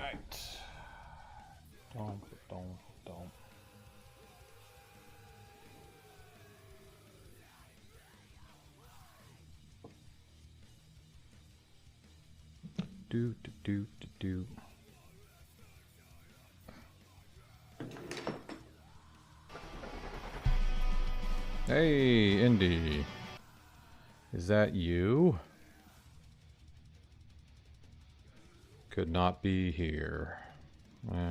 right. Don't. Do. Hey, Indy. Is that you? Could not be here.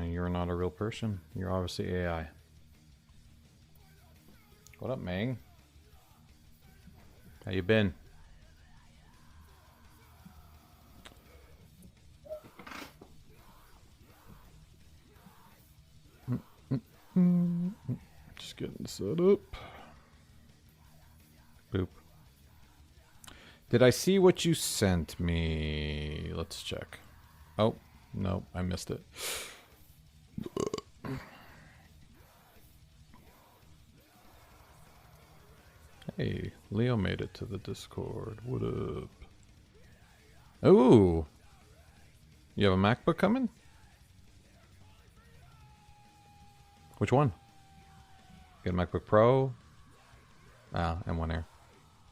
You're not a real person. You're obviously AI. What up, Mang? How you been? Just getting set up. Boop. Did I see what you sent me? Let's check. Oh, no, I missed it. Hey, Leo made it to the Discord. What up? Ooh. You have a MacBook coming? Which one? Get a MacBook Pro? Ah, M1 Air.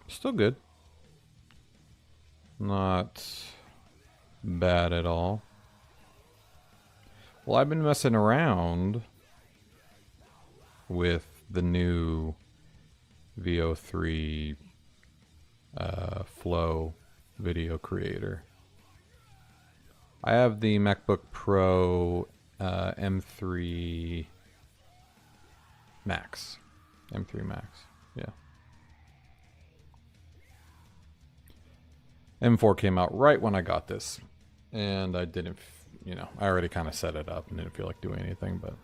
Still good. Not bad at all. Well, I've been messing around with the new VO3 Flow video creator. I have the MacBook Pro M3 Max. M3 Max, yeah. M4 came out right when I got this. And I didn't, I already kind of set it up and didn't feel like doing anything, but,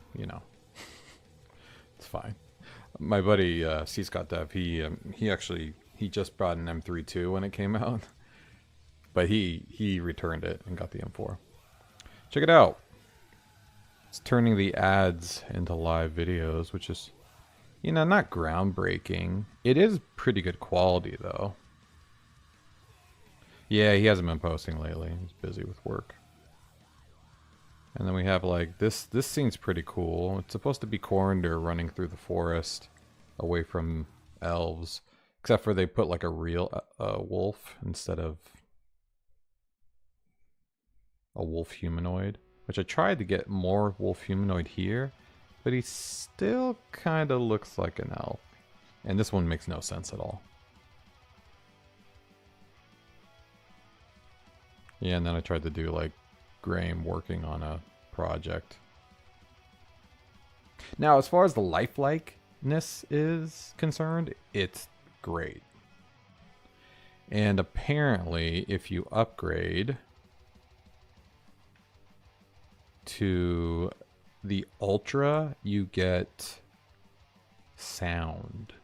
it's fine. My buddy, C. Scott Dev, he just brought an M3 too when it came out. But he returned it and got the M4. Check it out. It's turning the ads into live videos, which is, not groundbreaking. It is pretty good quality, though. Yeah, he hasn't been posting lately. He's busy with work. And then we have, like, this scene's pretty cool. It's supposed to be Coriander running through the forest away from elves. Except for they put, like, a real wolf instead of a wolf humanoid. Which I tried to get more wolf humanoid here. But he still kind of looks like an elf. And this one makes no sense at all. Yeah, and then I tried to do, like, Graham working on a project. Now, as far as the lifelikeness is concerned, it's great. And apparently, if you upgrade to the Ultra, you get sound.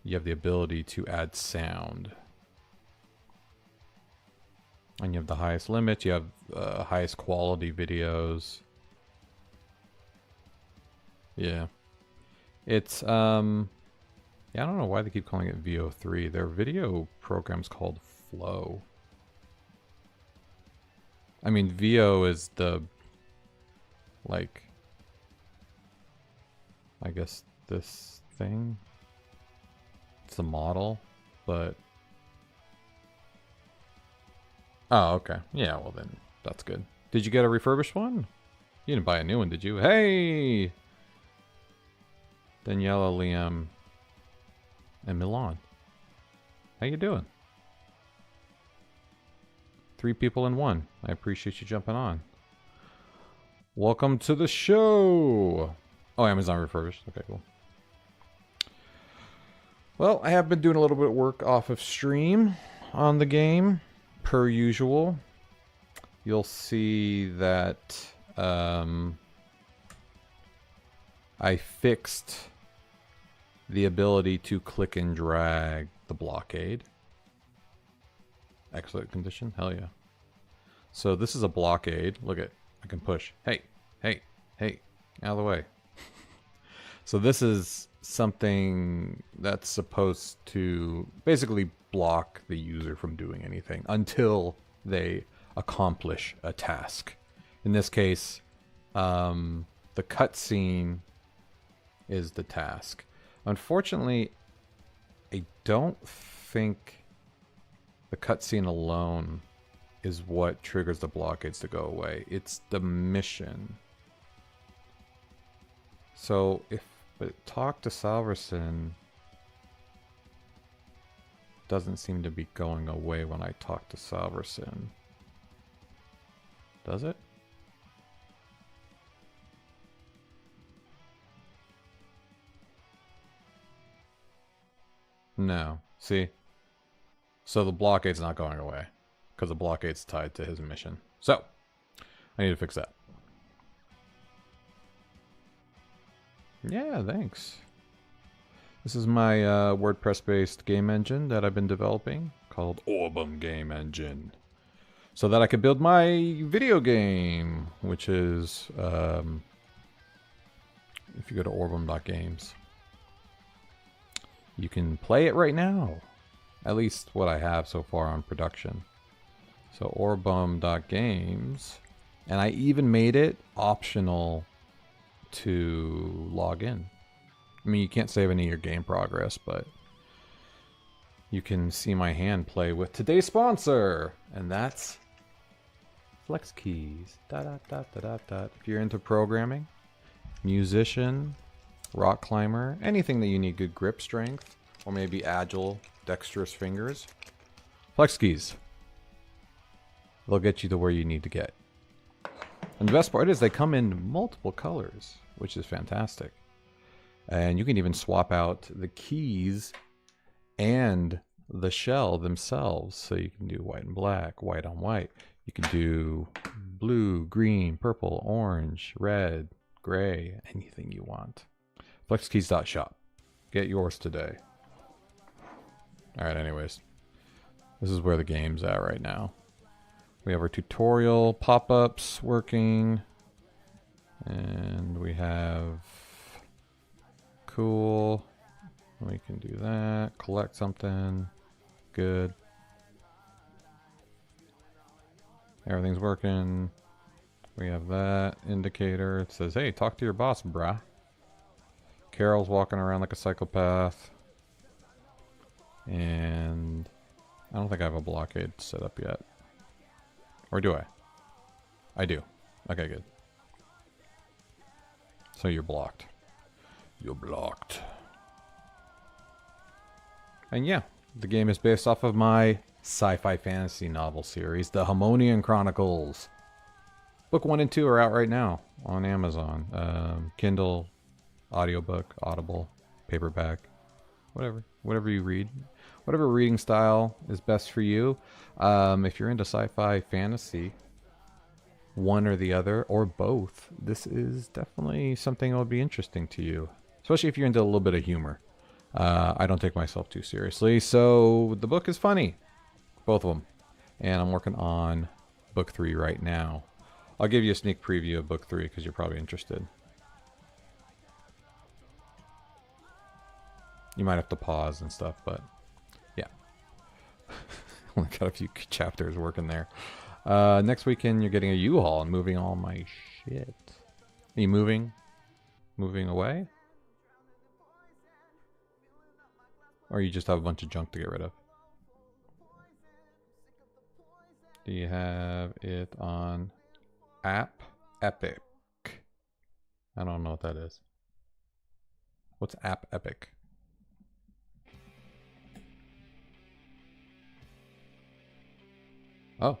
You have the ability to add sound. And you have the highest limit, you have highest quality videos. Yeah. It's, yeah, I don't know why they keep calling it VO3. Their video program's called Flow. I mean, VO is the, like, I guess this thing. It's the model, but... Oh, okay. Yeah, well then, that's good. Did you get a refurbished one? You didn't buy a new one, did you? Hey! Daniela, Liam, and Milan. How you doing? 3 people in 1. I appreciate you jumping on. Welcome to the show! Oh, Amazon refurbished. Okay, cool. Well, I have been doing a little bit of work off of stream on the game. Per usual, you'll see that I fixed the ability to click and drag the blockade. Excellent condition, hell yeah. So this is a blockade. Look at, I can push. Hey, hey, hey, out of the way. So this is something that's supposed to basically block the user from doing anything until they accomplish a task. In this case, the cutscene is the task. Unfortunately, I don't think the cutscene alone is what triggers the blockades to go away. It's the mission. So but talk to Salverson doesn't seem to be going away when I talk to Salverson. Does it? No. See? So the blockade's not going away because the blockade's tied to his mission. So I need to fix that. Yeah, thanks. This is my WordPress-based game engine that I've been developing called Orbem Game Engine, so that I could build my video game, which is if you go to orbem.games, you can play it right now. At least what I have so far on production. So orbem.games, and I even made it optional to log in. I mean, you can't save any of your game progress, but you can see my hand play with today's sponsor, and that's Flex Keys. If you're into programming, musician, rock climber, anything that you need good grip strength, or maybe agile, dexterous fingers, Flex Keys. They'll get you to where you need to get. And the best part is they come in multiple colors, which is fantastic. And you can even swap out the keys and the shell themselves. So you can do white and black, white on white. You can do blue, green, purple, orange, red, gray, anything you want. FlexKeys.shop. Get yours today. Alright, anyways. This is where the game's at right now. We have our tutorial pop-ups working. And we have... Cool. We can do that. Collect something. Good. Everything's working. We have that indicator. It says, hey, talk to your boss, brah. Carol's walking around like a psychopath. And I don't think I have a blockade set up yet. Or do I? I do. Okay, good. So you're blocked. You're blocked. And yeah, the game is based off of my sci-fi fantasy novel series, The Harmonian Chronicles. Book 1 and 2 are out right now on Amazon. Kindle, audiobook, Audible, paperback, whatever you read. Whatever reading style is best for you. If you're into sci-fi fantasy, one or the other, or both, this is definitely something that would be interesting to you. Especially if you're into a little bit of humor. I don't take myself too seriously, so the book is funny. Both of them. And I'm working on book 3 right now. I'll give you a sneak preview of book 3 because you're probably interested. You might have to pause and stuff, but yeah. Only got a few chapters working there. Next weekend you're getting a U-Haul and moving all my shit. Are you moving? Moving away? Or you just have a bunch of junk to get rid of? Do you have it on App Epic? I don't know what that is. What's App Epic? Oh.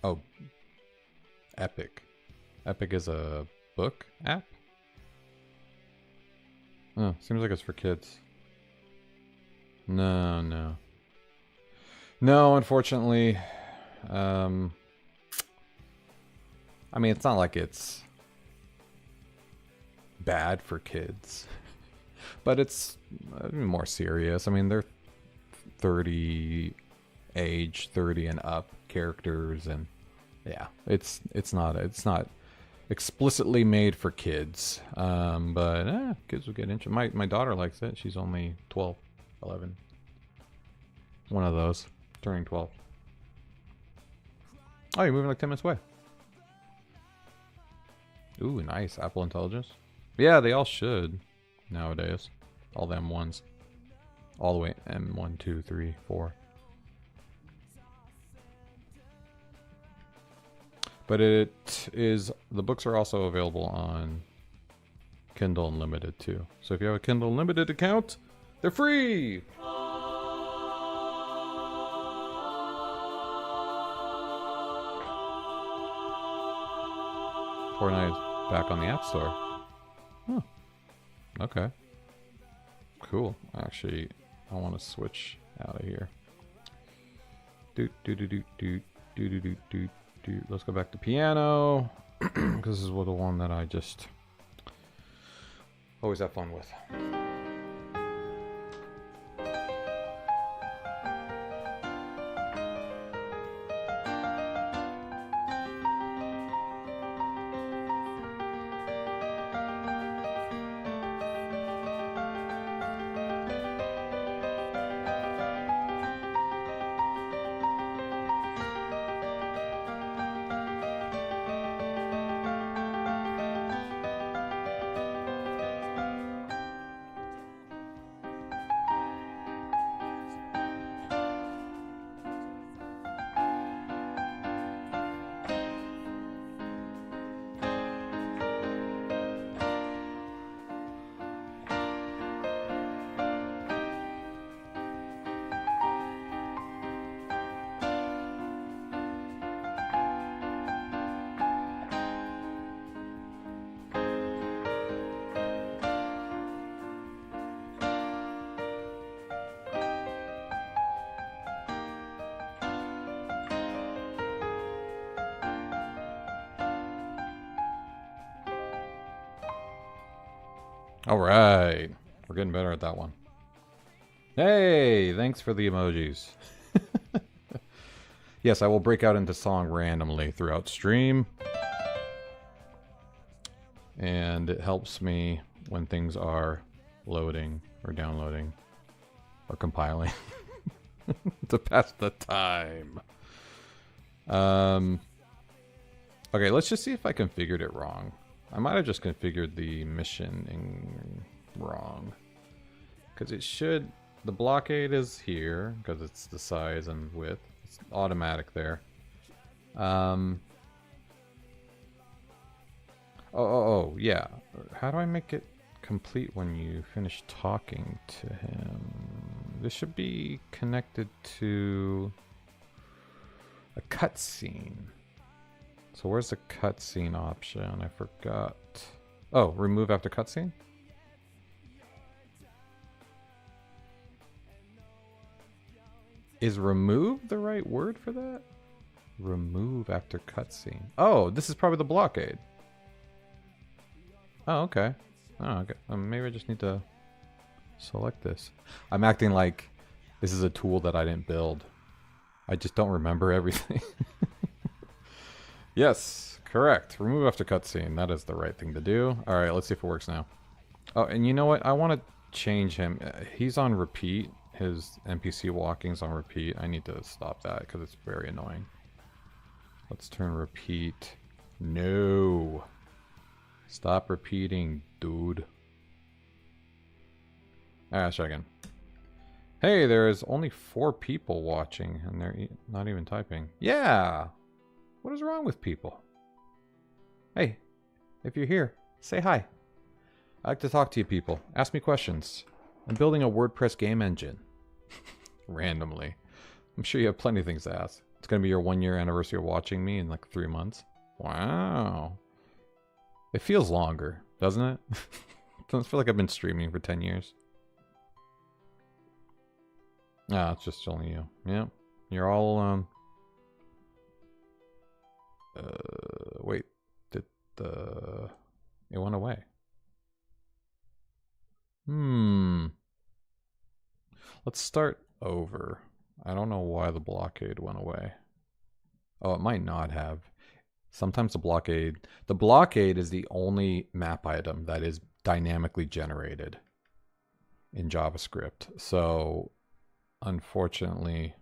Oh. Epic. Epic is a book app? Oh, seems like it's for kids. No. No, unfortunately. I mean, it's not like it's bad for kids. But it's more serious. I mean, they're 30 age, 30 and up characters, and yeah, it's not explicitly made for kids. But kids will get into it. My daughter likes it. She's only 12, 11. One of those, turning 12. Oh, you're moving like 10 minutes away. Ooh, nice. Apple Intelligence. Yeah, they all should nowadays. All the M1s. All the way M1, 2, 3, 4. But it is, the books are also available on Kindle Unlimited too. So if you have a Kindle Unlimited account, they're free! Fortnite is back on the App Store. Huh. Okay. Cool. Actually, I want to switch out of here. Let's go back to piano. Because this is the one that I just always have fun with. All right. We're getting better at that one. Hey, thanks for the emojis. Yes, I will break out into song randomly throughout stream. And it helps me when things are loading or downloading or compiling to pass the time. Okay, let's just see if I configured it wrong. I might have just configured the mission wrong. Because it should... The blockade is here, because it's the size and width. It's automatic there. Yeah. How do I make it complete when you finish talking to him? This should be connected to a cutscene. So where's the cutscene option? I forgot. Oh, remove after cutscene? Is remove the right word for that? Remove after cutscene. Oh, this is probably the blockade. Oh, okay. Oh, okay. Maybe I just need to select this. I'm acting like this is a tool that I didn't build. I just don't remember everything. Yes, correct. Remove after cutscene. That is the right thing to do. All right, let's see if it works now. Oh, and you know what? I want to change him. He's on repeat. His NPC walking's on repeat. I need to stop that because it's very annoying. Let's turn repeat. No. Stop repeating, dude. Alright, let's try again. Hey, there's only 4 people watching and they're not even typing. Yeah! What is wrong with people? Hey, if you're here, say hi. I like to talk to you people. Ask me questions. I'm building a WordPress game engine. Randomly. I'm sure you have plenty of things to ask. It's going to be your 1-year anniversary of watching me in like 3 months. Wow. It feels longer, doesn't it? Doesn't feel like I've been streaming for 10 years. Ah, it's just only you. Yeah, you're all alone. Wait, did the... It went away. Let's start over. I don't know why the blockade went away. Oh, it might not have. Sometimes the blockade is the only map item that is dynamically generated in JavaScript. So, unfortunately,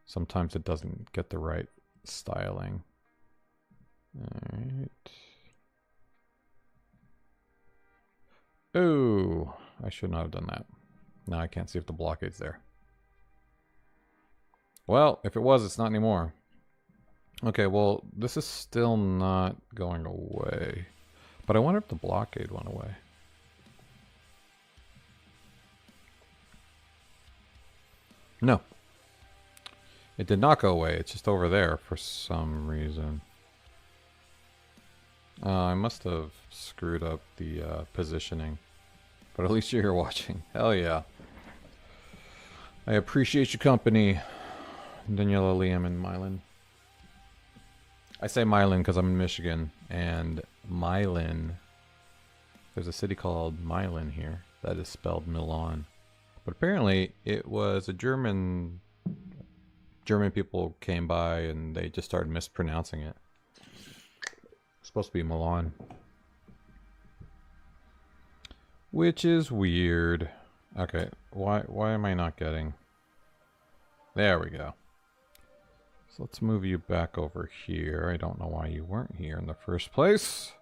sometimes it doesn't get the right styling. Alright. Oh, I should not have done that. Now I can't see if the blockade's there. Well, if it was, it's not anymore. Okay, well, this is still not going away. But I wonder if the blockade went away. No. It did not go away. It's just over there for some reason. I must have screwed up the positioning. But at least you're here watching. Hell yeah. I appreciate your company, Daniela, Liam, and Mylan. I say Mylan because I'm in Michigan. And Mylan, there's a city called Mylan here that is spelled Milan. But apparently it was a German people came by and they just started mispronouncing it. It's supposed to be Milan. Which is weird. Okay, why am I not getting... There we go. So let's move you back over here. I don't know why you weren't here in the first place.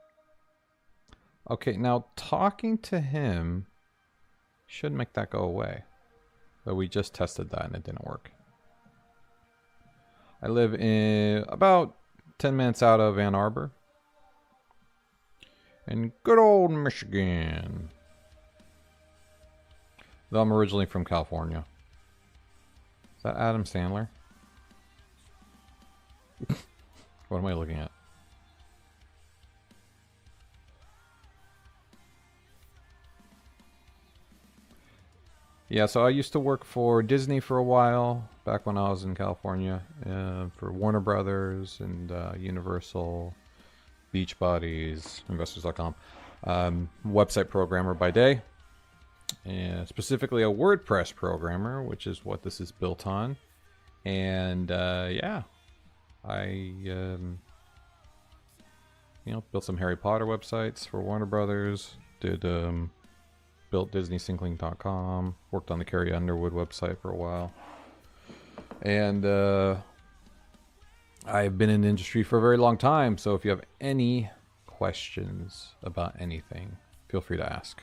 Okay, now talking to him should make that go away. But we just tested that and it didn't work. I live in about 10 minutes out of Ann Arbor. In good old Michigan. Though I'm originally from California. Is that Adam Sandler? What am I looking at? Yeah, so I used to work for Disney for a while, back when I was in California, for Warner Brothers and Universal, Beachbodies, Investors.com. Website programmer by day, and specifically a WordPress programmer, which is what this is built on. And yeah, I built some Harry Potter websites for Warner Brothers, did built DisneySyncLink.com, worked on the Carrie Underwood website for a while. And I've been in the industry for a very long time, so if you have any questions about anything, feel free to ask.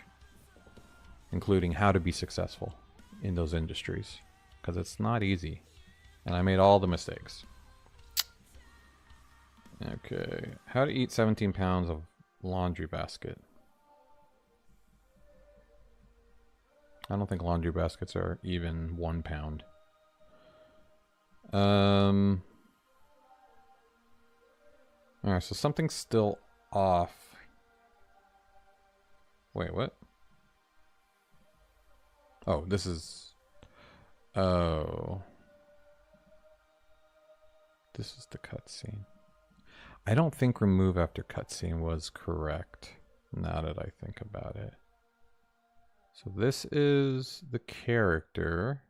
Including how to be successful in those industries. Because it's not easy. And I made all the mistakes. Okay. How to eat 17 pounds of laundry basket. I don't think laundry baskets are even 1 pound. Alright, so something's still off. Wait, what? Oh, this is... Oh. This is the cutscene. I don't think remove after cutscene was correct, now that I think about it. So this is the character.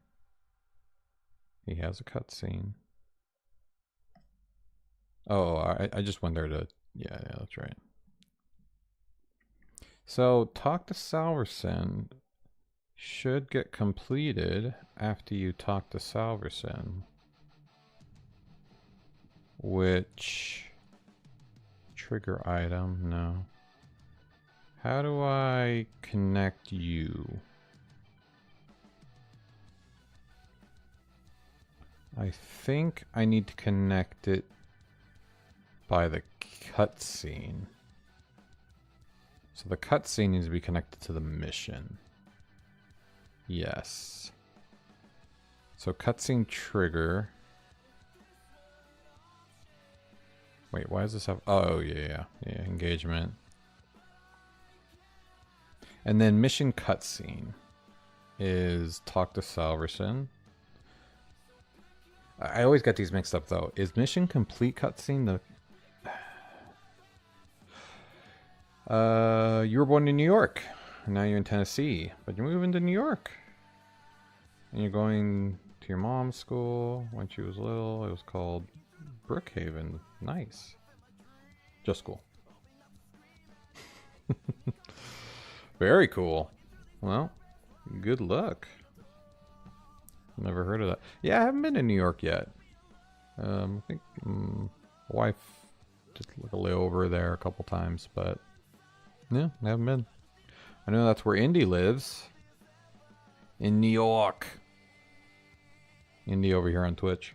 He has a cutscene. Oh, I just went there to... Yeah, that's right. So, talk to Salverson should get completed after you talk to Salverson. Which... Trigger item? No. How do I connect you? I think I need to connect it by the cutscene. So the cutscene needs to be connected to the mission. Yes. So cutscene trigger. Wait, why does this have... Oh, yeah, engagement. And then mission cutscene is talk to Salverson. I always get these mixed up though. Is mission complete cutscene the... You were born in New York. And now you're in Tennessee. But you're moving to New York. And you're going to your mom's school. When she was little, it was called Brookhaven. Nice. Just school. Very cool. Well, good luck. Never heard of that. Yeah, I haven't been to New York yet. I think wife did like a layover there a couple times, but yeah, I haven't been. I know that's where Indy lives. In New York. Indy over here on Twitch.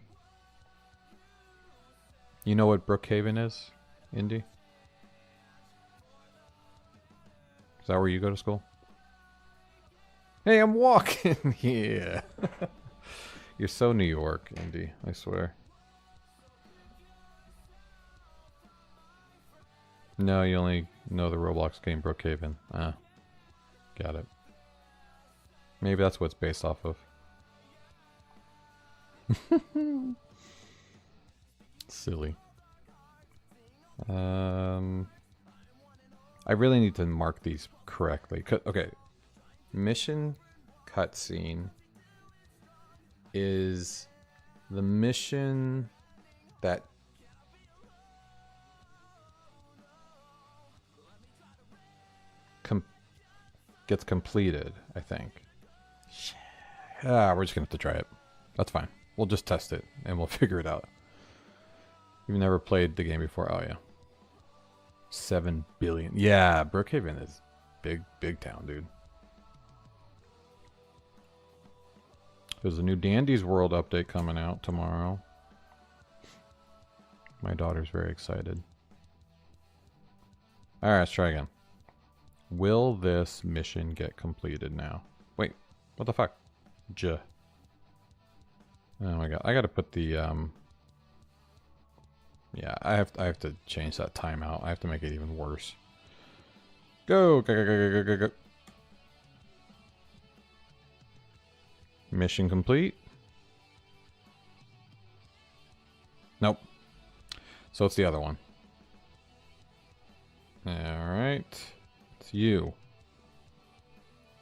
You know what Brookhaven is, Indy? Is that where you go to school? Hey, I'm walking! Yeah. You're so New York, Indy, I swear. No, you only know the Roblox game Brookhaven. Ah. Got it. Maybe that's what it's based off of. Silly. I really need to mark these correctly. Okay. Mission cutscene is the mission that gets completed, I think. We're just gonna have to try it. That's fine. We'll just test it and we'll figure it out. You've never played the game before? Oh yeah. 7 billion. Yeah, Brookhaven is big town, dude. There's a new Dandy's World update coming out tomorrow. My daughter's very excited. Alright, let's try again. Will this mission get completed now? Wait, what the fuck? Oh my god, I gotta put the yeah, I have to change that timeout. I have to make it even worse. Go. Mission complete. Nope. So it's the other one. Alright. It's you.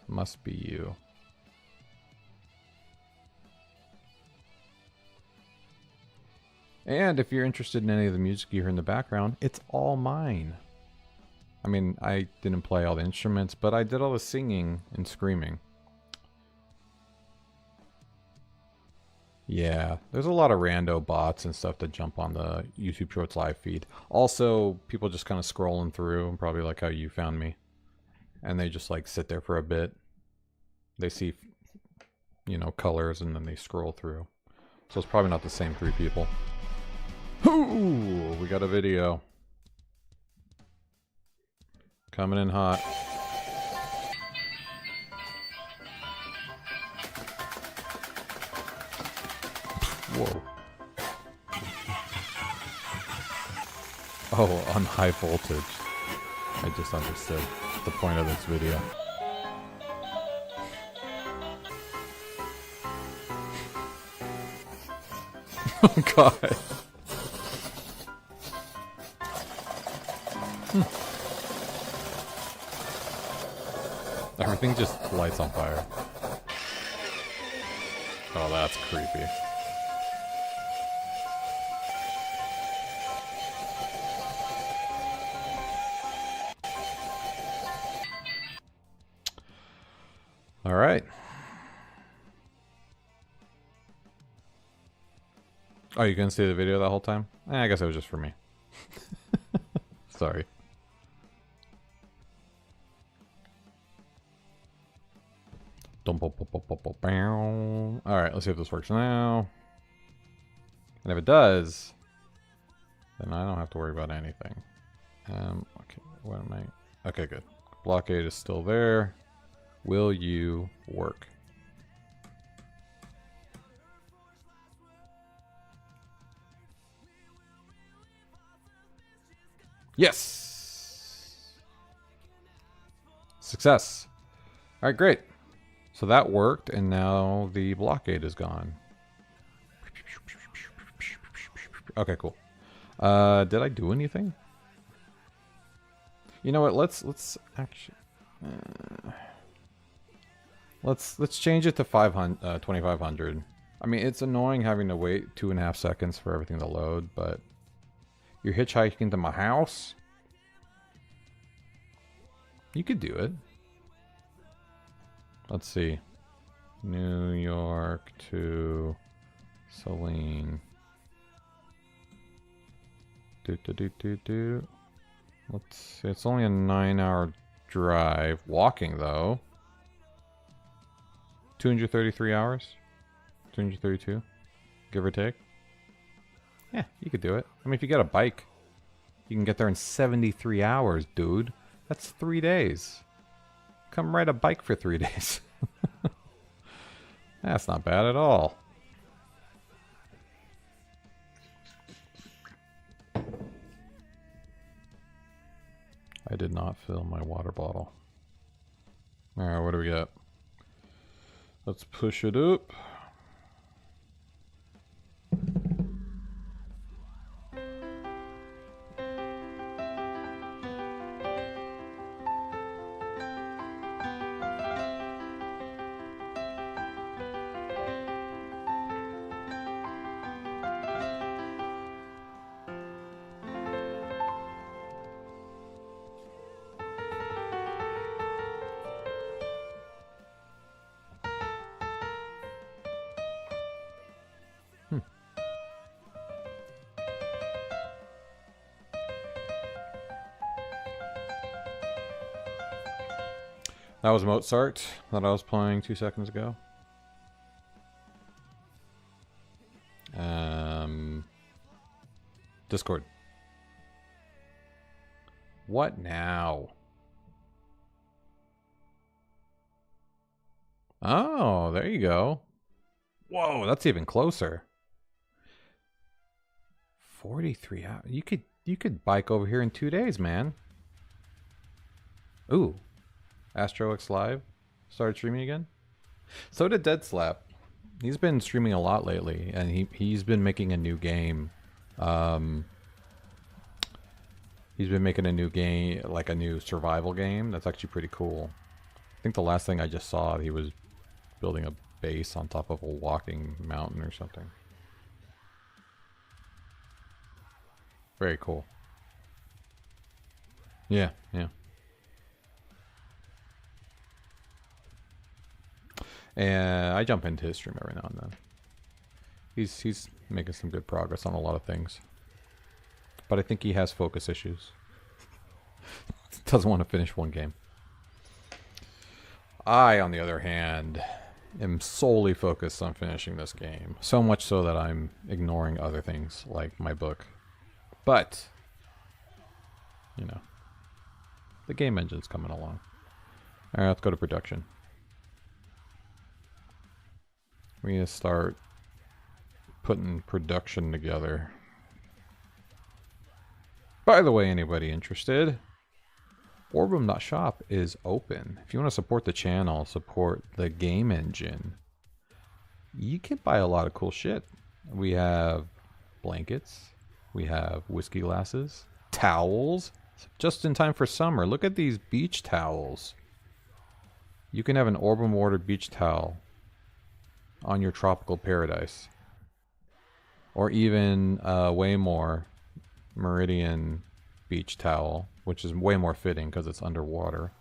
Must be you. And if you're interested in any of the music you hear in the background, it's all mine. I mean, I didn't play all the instruments, but I did all the singing and screaming. Yeah, there's a lot of rando bots and stuff that jump on the YouTube Shorts live feed. Also, people just kind of scrolling through, probably like how you found me. And they just like sit there for a bit. They see, you know, colors and then they scroll through. So it's probably not the same 3 people. Ooh, we got a video. Coming in hot. Whoa. Oh, on high voltage. I just understood the point of this video. Oh god. Everything just lights on fire. Oh, that's creepy. All right. Oh, you couldn't see the video the whole time? I guess it was just for me. Sorry. Alright, let's see if this works now. And if it does, then I don't have to worry about anything. Okay, what am I? Okay, good. Blockade is still there. Will you work? Yes! Success. Alright, great. So that worked, and now the blockade is gone. Okay, cool. Did I do anything? You know what? Let's actually let's change it to 2500. I mean, it's annoying having to wait 2.5 seconds for everything to load, but you're hitchhiking to my house. You could do it. Let's see. New York to Saline. Let's see. It's only a 9-hour drive. Walking, though. 233 hours? 232? Give or take? Yeah, you could do it. I mean, if you got a bike, you can get there in 73 hours, dude. That's 3 days. Come ride a bike for 3 days. That's not bad at all. I did not fill my water bottle. Alright, what do we got? Let's push it up. That was Mozart that I was playing 2 seconds ago. Discord. What now? Oh, there you go. Whoa, that's even closer. 43 hours. You could bike over here in 2 days, man. Ooh. AstroX Live started streaming again. So did Dead Slap. He's been streaming a lot lately, and he's been making a new game. He's been making a new game, like a new survival game. That's actually pretty cool. I think the last thing I just saw, he was building a base on top of a walking mountain or something. Very cool. Yeah, yeah. And I jump into his stream every now and then. He's making some good progress on a lot of things. But I think he has focus issues. Doesn't want to finish one game. I, on the other hand, am solely focused on finishing this game. So much so that I'm ignoring other things like my book. But, you know, the game engine's coming along. Alright, let's go to production. We're going to start putting production together. By the way, anybody interested, Orbem.shop is open. If you want to support the channel, support the game engine, you can buy a lot of cool shit. We have blankets, we have whiskey glasses, towels, just in time for summer. Look at these beach towels. You can have an Orbem water beach towel on your tropical paradise. Or even way more Meridian beach towel, which is way more fitting because it's underwater.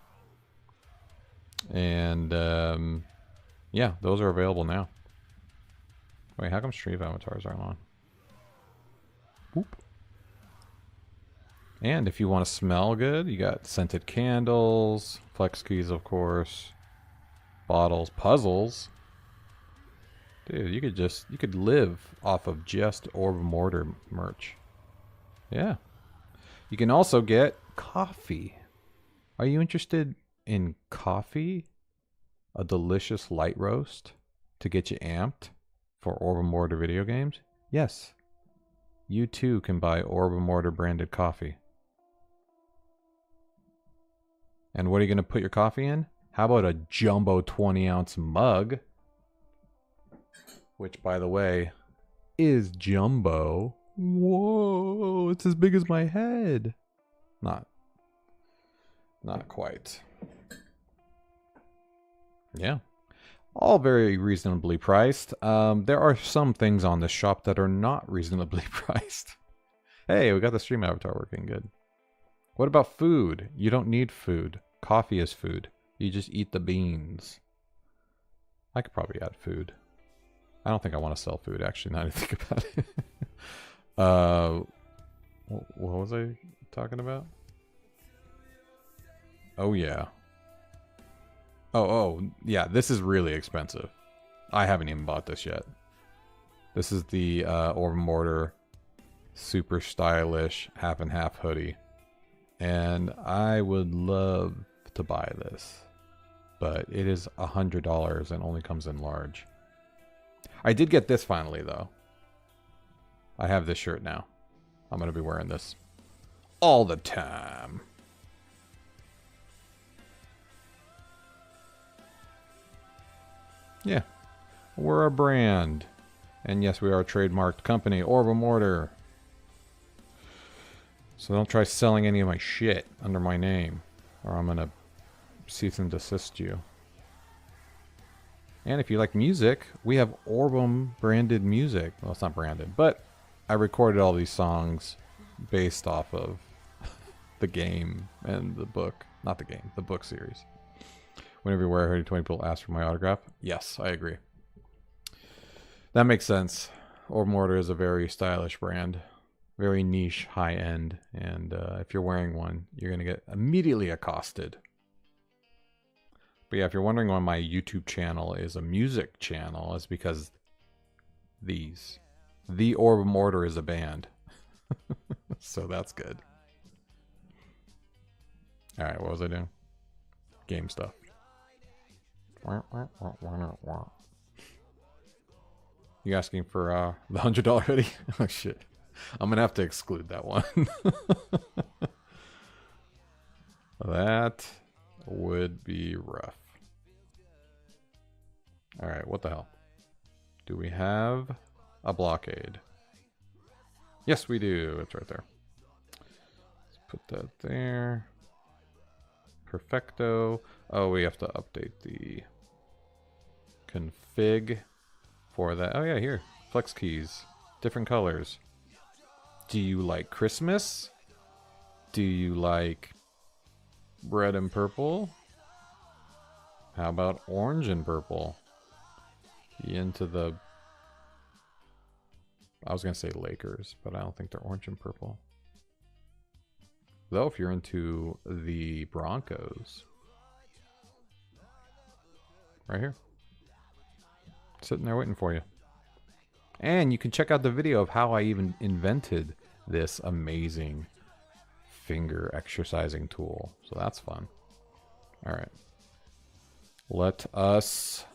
And yeah, those are available now. Wait, how come stream avatars aren't on? Boop. And if you want to smell good, you got scented candles, flex keys, of course, bottles, puzzles. Dude, you could live off of just Orb Mortar merch. Yeah. You can also get coffee. Are you interested in coffee? A delicious light roast to get you amped for Orb Mortar video games? Yes. You too can buy Orb Mortar branded coffee. And what are you going to put your coffee in? How about a jumbo 20-ounce mug? Which, by the way, is jumbo. Whoa, it's as big as my head. Not quite. Yeah. All very reasonably priced. There are some things on this shop that are not reasonably priced. Hey, we got the stream avatar working good. What about food? You don't need food. Coffee is food. You just eat the beans. I could probably add food. I don't think I want to sell food, actually, now that I think about it. What was I talking about? Oh, yeah. Oh, yeah, this is really expensive. I haven't even bought this yet. This is the Orbem Mortar super stylish half and half hoodie. And I would love to buy this. But it is $100 and only comes in large. I did get this finally, though. I have this shirt now. I'm going to be wearing this all the time. Yeah, we're a brand. And yes, we are a trademarked company, Orbem Mortar. So don't try selling any of my shit under my name, or I'm going to cease and desist you. And if you like music, we have Orbem branded music. Well, it's not branded, but I recorded all these songs based off of the game and the book. Not the game, the book series. Whenever you wear a hoodie, 20 people ask for my autograph. Yes, I agree. That makes sense. Orbem Mortar is a very stylish brand. Very niche, high-end. And if you're wearing one, you're going to get immediately accosted. But yeah, if you're wondering why my YouTube channel is a music channel, it's because the Orbem Mortar is a band. So that's good. Alright, what was I doing? Game stuff. You asking for the $100 hoodie? Oh shit. I'm gonna have to exclude that one. That would be rough. Alright, what the hell? Do we have a blockade? Yes, we do. It's right there. Let's put that there. Perfecto. Oh, we have to update the config for that. Oh yeah, here. Flex keys. Different colors. Do you like Christmas? Do you like red and purple? How about orange and purple? You into the... I was going to say Lakers, but I don't think they're orange and purple. Though if you're into the Broncos. Right here. Sitting there waiting for you. And you can check out the video of how I even invented this amazing finger exercising tool. So that's fun. Alright. Let us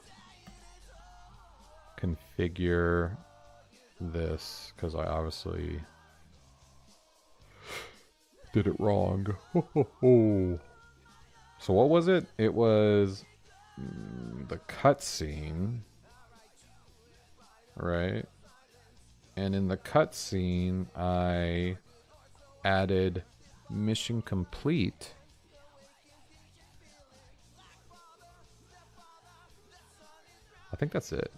configure this, because I obviously did it wrong. So what was it? It was the cutscene, right? And in the cutscene, I added mission complete. I think that's it,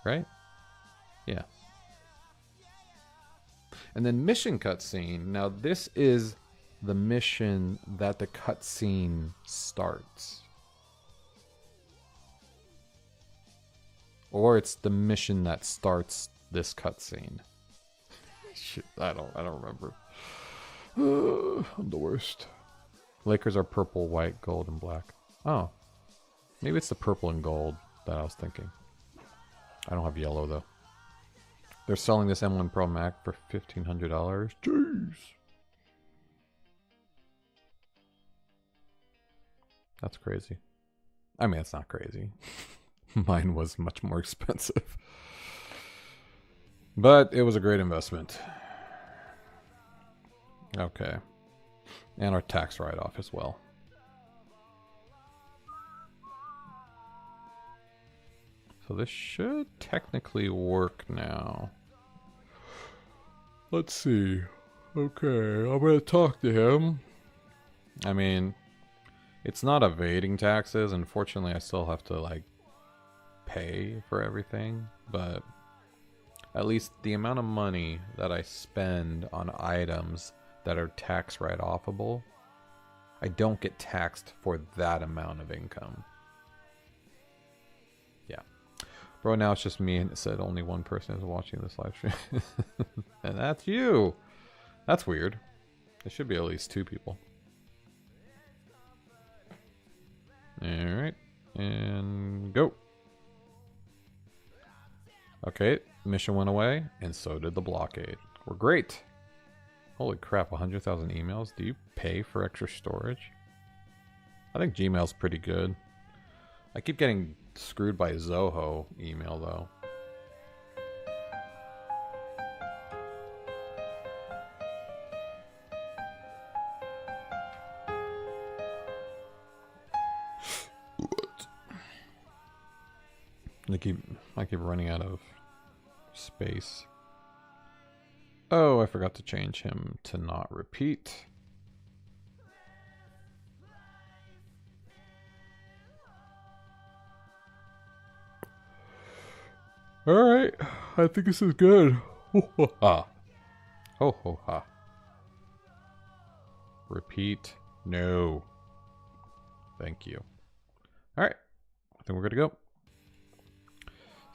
right? Yeah. And then mission cutscene. Now this is the mission that the cutscene starts. Or it's the mission that starts this cutscene. Shit, I don't remember. I'm the worst. Lakers are purple, white, gold, and black. Oh. Maybe it's the purple and gold that I was thinking. I don't have yellow though. They're selling this M1 Pro Mac for $1,500. Jeez. That's crazy. I mean, it's not crazy. Mine was much more expensive. But it was a great investment. Okay. And our tax write-off as well. So this should technically work now. Let's see. Okay, I'm gonna talk to him. I mean, it's not evading taxes. Unfortunately, I still have to, like, pay for everything. But at least the amount of money that I spend on items that are tax write-offable, I don't get taxed for that amount of income. Yeah. Bro, now it's just me, and it said only one person is watching this live stream. And that's you! That's weird. There should be at least 2 people. Alright. And go. Okay, mission went away, and so did the blockade. We're great. Holy crap, 100,000 emails? Do you pay for extra storage? I think Gmail's pretty good. I keep getting screwed by Zoho email, though. I keep running out of space. Oh, I forgot to change him to not repeat. Alright, I think this is good. Ho ho ha. Ho ho ha. Repeat. No. Thank you. Alright, I think we're good to go.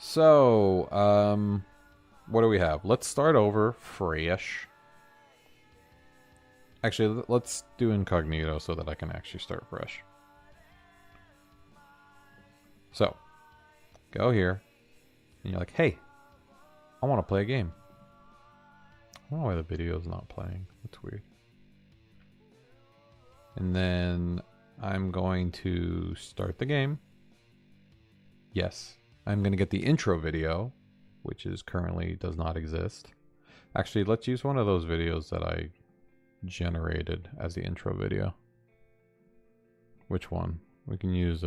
So, what do we have? Let's start over fresh. Actually, let's do incognito so that I can actually start fresh. So, go here. And you're like, hey, I want to play a game. I don't know why the video is not playing. That's weird. And then I'm going to start the game. Yes. I'm going to get the intro video, which is currently does not exist. Actually, let's use one of those videos that I generated as the intro video. Which one? We can use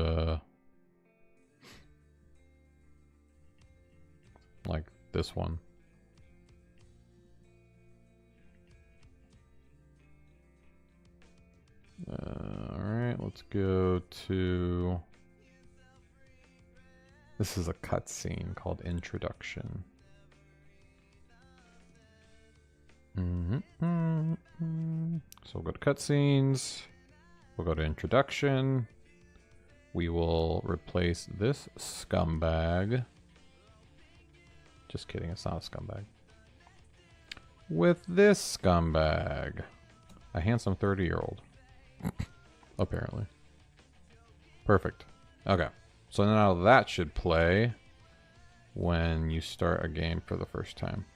like this one. Alright, let's go to... This is a cutscene called Introduction. So we'll go to cutscenes. We'll go to Introduction. We will replace this scumbag. Just kidding, it's not a scumbag. With this scumbag. A handsome 30-year-old. Apparently. Perfect. Okay. So now that should play when you start a game for the first time.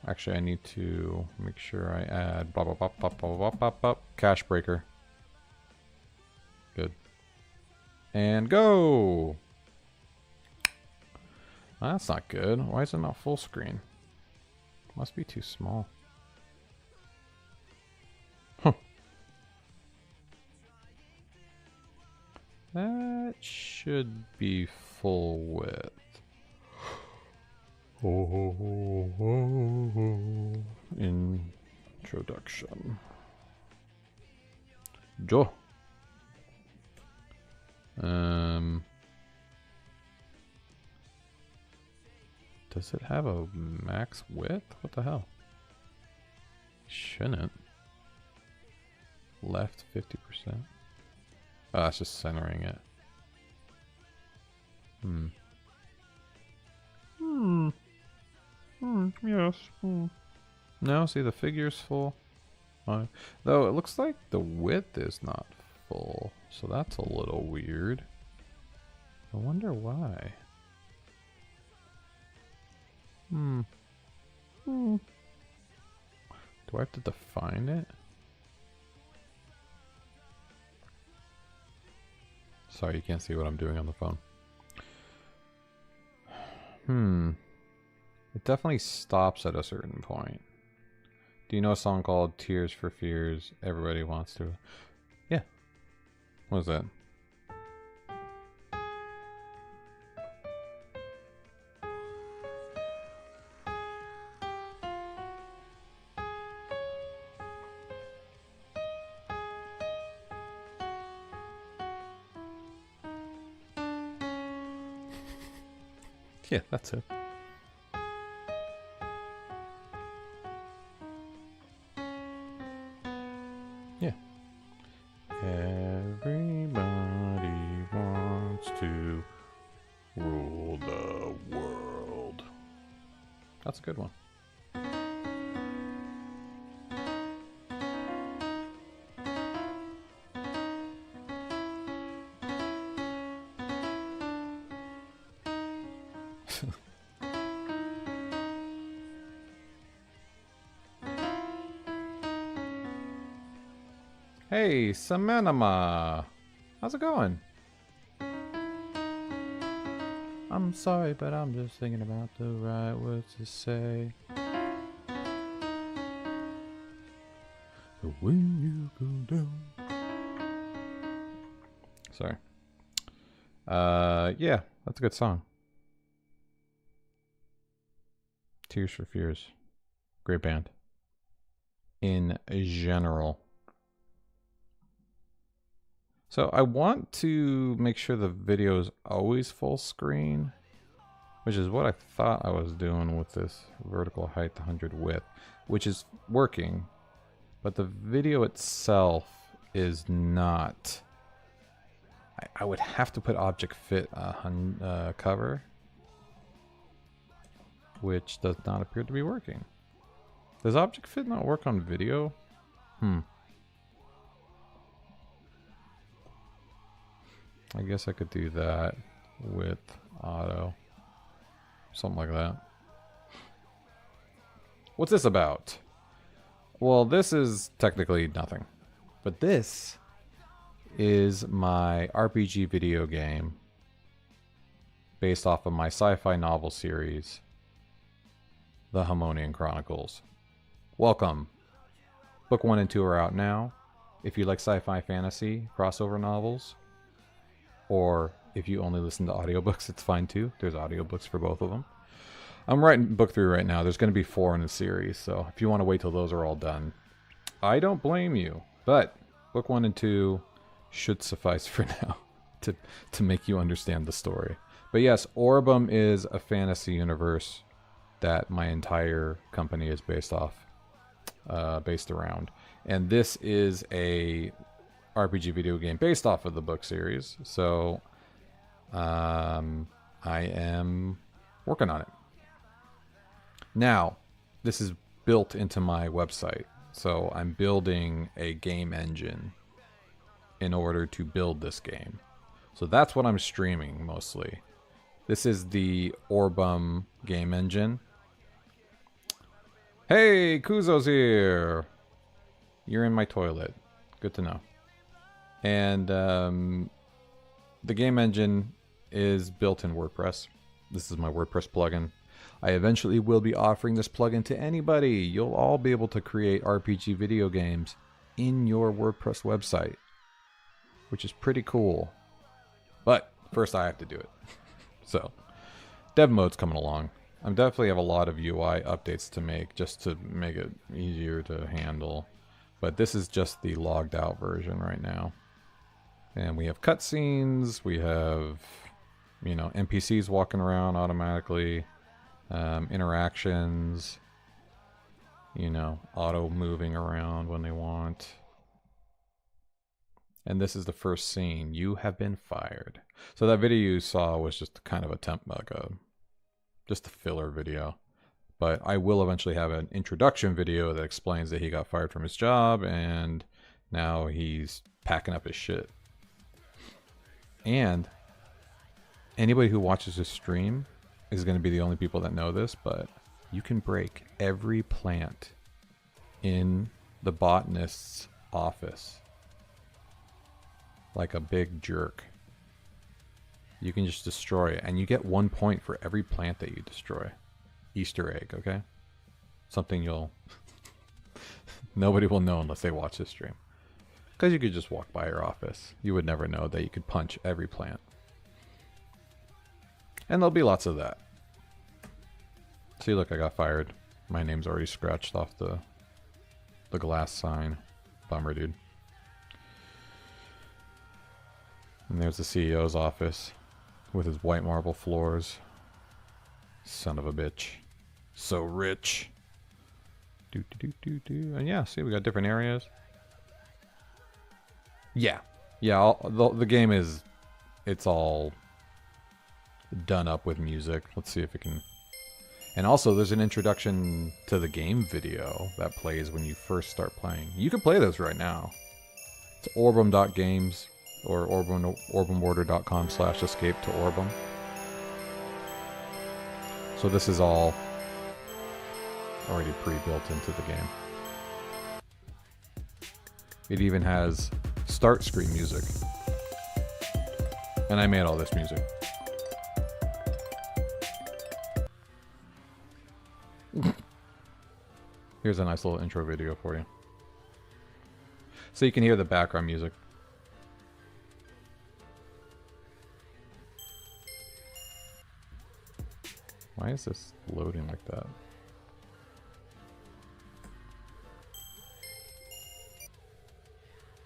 Actually, I need to make sure I add blah, blah, blah, blah, blah, blah, blah, blah, cache breaker. Good. And go! That's not good. Why is it not full screen? Must be too small. Huh. That should be full width. Introduction. Joe. Does it have a max width? What the hell? Shouldn't. Left 50%. Oh, that's just centering it. Yes. No, see the figure's full. Though it looks like the width is not full, so that's a little weird. I wonder why. Do I have to define it? Sorry, you can't see what I'm doing on the phone. It definitely stops at a certain point. Do you know a song called Tears for Fears? Everybody wants to. Yeah. What is that? Yeah, that's it. Yeah. Everybody wants to rule the world. That's a good one. Hey, Semanama. How's it going? I'm sorry, but I'm just thinking about the right words to say. When you go down. Sorry. Yeah, that's a good song. Tears for Fears. Great band. In general. So I want to make sure the video is always full screen, which is what I thought I was doing with this vertical height 100 width, which is working, but the video itself is not. I would have to put object fit cover, which does not appear to be working. Does object fit not work on video? I guess I could do that with auto. Something like that. What's this about? Well, this is technically nothing. But this is my RPG video game based off of my sci-fi novel series, The Harmonian Chronicles. Welcome. Book 1 and 2 are out now. If you like sci-fi fantasy crossover novels, or if you only listen to audiobooks, it's fine too. There's audiobooks for both of them. I'm writing book 3 right now. There's going to be 4 in the series, so if you want to wait till those are all done, I don't blame you. But book 1 and 2 should suffice for now to make you understand the story. But yes, Orbem is a fantasy universe that my entire company is based around. And this is a RPG video game based off of the book series, so I am working on it. Now, this is built into my website, so I'm building a game engine in order to build this game. So that's what I'm streaming mostly. This is the Orbem game engine. Hey, Kuzo's here! You're in my toilet. Good to know. And the game engine is built in WordPress. This is my WordPress plugin. I eventually will be offering this plugin to anybody. You'll all be able to create RPG video games in your WordPress website, which is pretty cool. But first I have to do it. So, dev mode's coming along. I definitely have a lot of UI updates to make just to make it easier to handle. But this is just the logged out version right now. And we have cutscenes, we have, you know, NPCs walking around automatically, interactions, you know, auto moving around when they want. And this is the first scene. You have been fired. So that video you saw was just kind of just a filler video. But I will eventually have an introduction video that explains that he got fired from his job and now he's packing up his shit. And anybody who watches this stream is going to be the only people that know this, but you can break every plant in the botanist's office like a big jerk. You can just destroy it, and you get 1 point for every plant that you destroy. Easter egg, okay? Something nobody will know unless they watch this stream. Because you could just walk by your office. You would never know that you could punch every plant. And there'll be lots of that. See, look, I got fired. My name's already scratched off the glass sign. Bummer, dude. And there's the CEO's office with his white marble floors. Son of a bitch. So rich. And yeah, see, we got different areas. Yeah. Yeah, the game is... It's all done up with music. Let's see if it can... And also, there's an introduction to the game video that plays when you first start playing. You can play this right now. It's orbem.games or orbemortar.com/escape to Orbem. So this is all already pre-built into the game. It even has start screen music. And I made all this music. Here's a nice little intro video for you. So you can hear the background music. Why is this loading like that?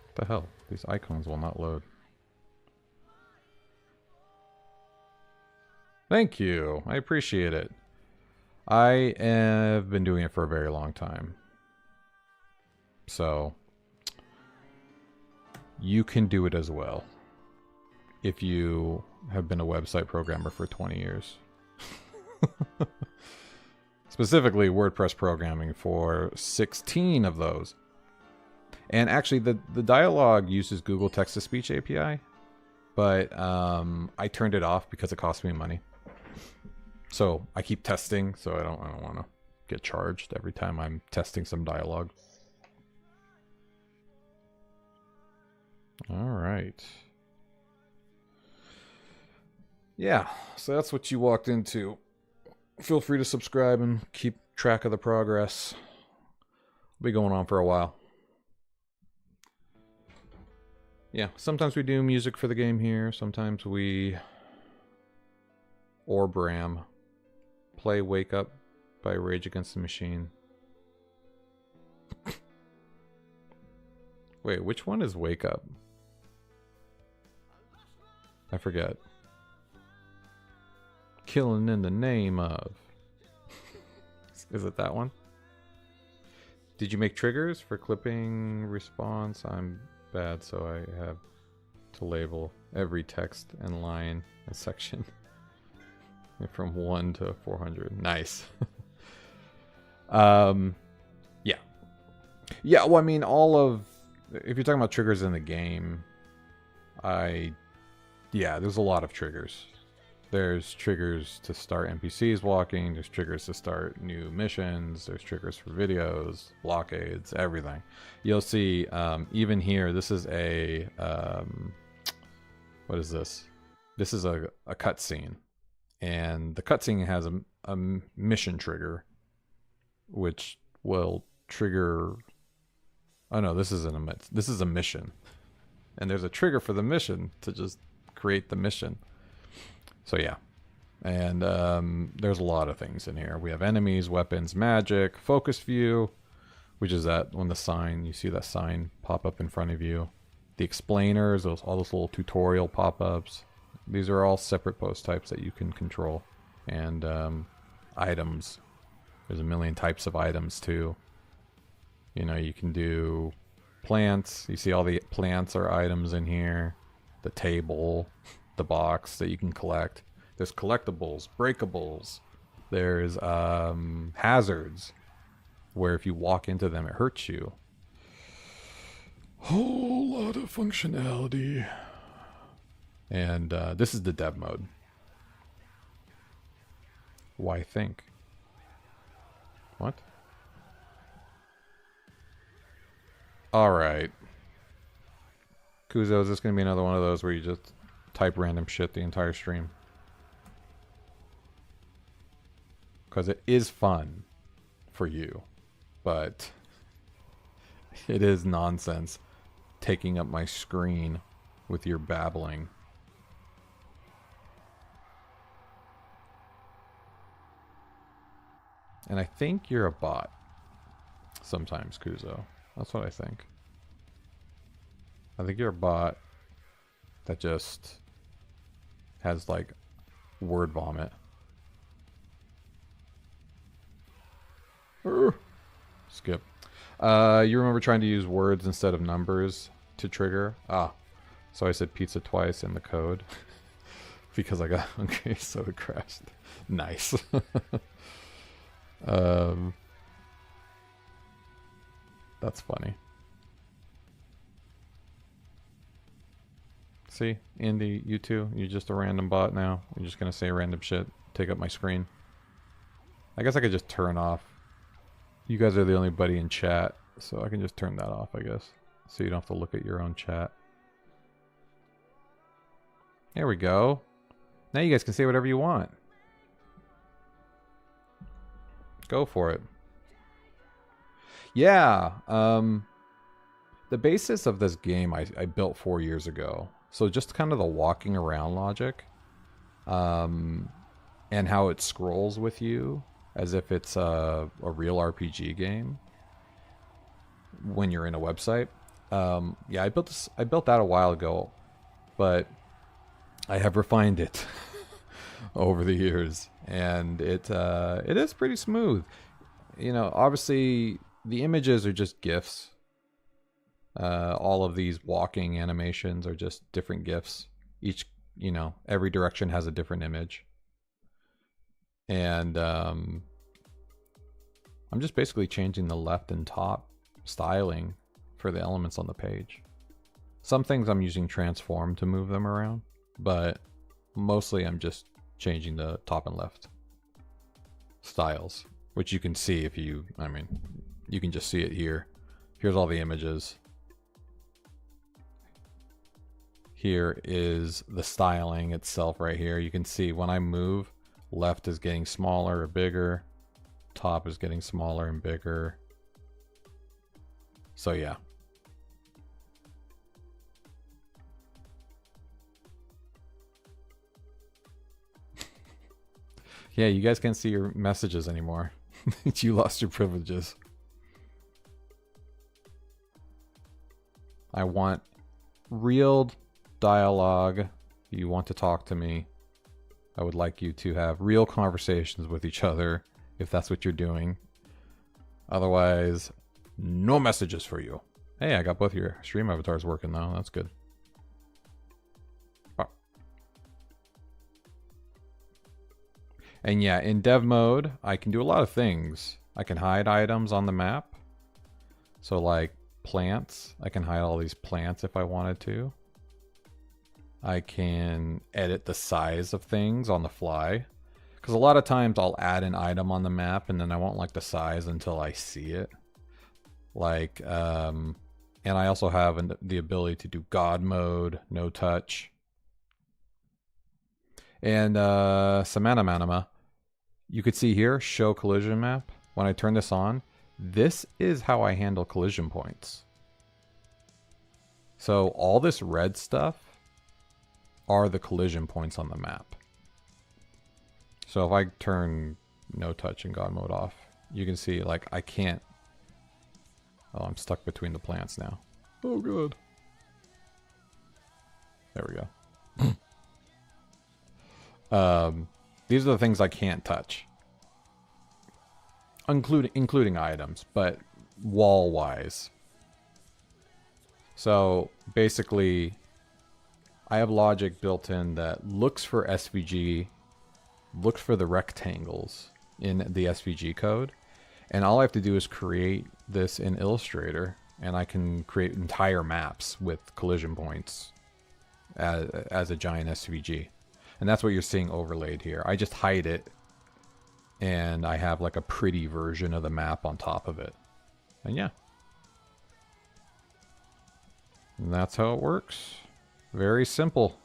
What the hell? These icons will not load. Thank you. I appreciate it. I have been doing it for a very long time. So you can do it as well if you have been a website programmer for 20 years. Specifically WordPress programming for 16 of those. And actually the dialogue uses Google Text-to-Speech API, but I turned it off because it cost me money. So I keep testing, so I don't want to get charged every time I'm testing some dialogue. All right. Yeah, so that's what you walked into. Feel free to subscribe and keep track of the progress. It'll be going on for a while. Yeah, sometimes we do music for the game here. Sometimes we Orbem. Play Wake Up by Rage Against the Machine. Wait, which one is Wake Up? I forget. Killing in the Name of. Is it that one? Did you make triggers for clipping response? I'm bad, so I have to label every text and line and section. From 1 to 400. Nice. Yeah. Yeah, well, I mean, if you're talking about triggers in the game, there's a lot of triggers. There's triggers to start NPCs walking, there's triggers to start new missions, there's triggers for videos, blockades, everything. You'll see, even here, this is a, what is this? This is a cutscene. And the cutscene has a mission trigger, which will trigger. Oh no, this is a mission, and there's a trigger for the mission to just create the mission. So yeah, and there's a lot of things in here. We have enemies, weapons, magic, focus view, which is that when you see that sign pop up in front of you. The explainers, all those little tutorial pop-ups. These are all separate post types that you can control. And items. There's a million types of items too. You know, you can do plants. You see all the plants are items in here. The table, the box that you can collect. There's collectibles, breakables. There's hazards, where if you walk into them, it hurts you. Whole lot of functionality. And this is the dev mode. Why think? What? Alright. Kuzo, is this going to be another one of those where you just type random shit the entire stream? Because it is fun for you. But it is nonsense taking up my screen with your babbling. And I think you're a bot sometimes, Kuzo. That's what I think. I think you're a bot that just has like word vomit. Skip. You remember trying to use words instead of numbers to trigger? So I said pizza twice in the code because I got hungry, so it crashed. Nice. That's funny. See, Andy, you too. You're just a random bot now. You're just gonna say random shit, take up my screen. I guess I could just turn off. You guys are the only buddy in chat, so I can just turn that off, I guess. So you don't have to look at your own chat. There we go. Now you guys can say whatever you want. Go for it. Yeah, the basis of this game I built 4 years ago. So just kind of the walking around logic, and how it scrolls with you as if it's a real RPG game when you're in a website. Yeah, I built that a while ago, but I have refined it over the years, and it is pretty smooth. You know, obviously the images are just GIFs. All of these walking animations are just different GIFs. Each, you know, every direction has a different image. And I'm just basically changing the left and top styling for the elements on the page. Some things I'm using transform to move them around, but mostly I'm just changing the top and left styles, which you can see if you, I mean, you can just see it here. Here's all the images. Here is the styling itself right here. You can see when I move, left is getting smaller or bigger. Top is getting smaller and bigger. So yeah. Yeah, you guys can't see your messages anymore. You lost your privileges. I want real dialogue. You want to talk to me. I would like you to have real conversations with each other, if that's what you're doing. Otherwise, no messages for you. Hey, I got both your stream avatars working now. That's good. Oh. And yeah, in dev mode, I can do a lot of things. I can hide items on the map. So like plants, I can hide all these plants if I wanted to. I can edit the size of things on the fly. Because a lot of times I'll add an item on the map and then I won't like the size until I see it. Like, and I also have the ability to do God mode, no touch. And Samana, you could see here, show collision map. When I turn this on, this is how I handle collision points. So all this red stuff are the collision points on the map. So if I turn no touch and God mode off, you can see like I can't. Oh, I'm stuck between the plants now. Oh, good. There we go. These are the things I can't touch, including items, but wall-wise. So basically, I have logic built in that looks for SVG, looks for the rectangles in the SVG code, and all I have to do is create this in Illustrator, and I can create entire maps with collision points as a giant SVG. And that's what you're seeing overlaid here. I just hide it, and I have like a pretty version of the map on top of it. And yeah. And that's how it works. Very simple.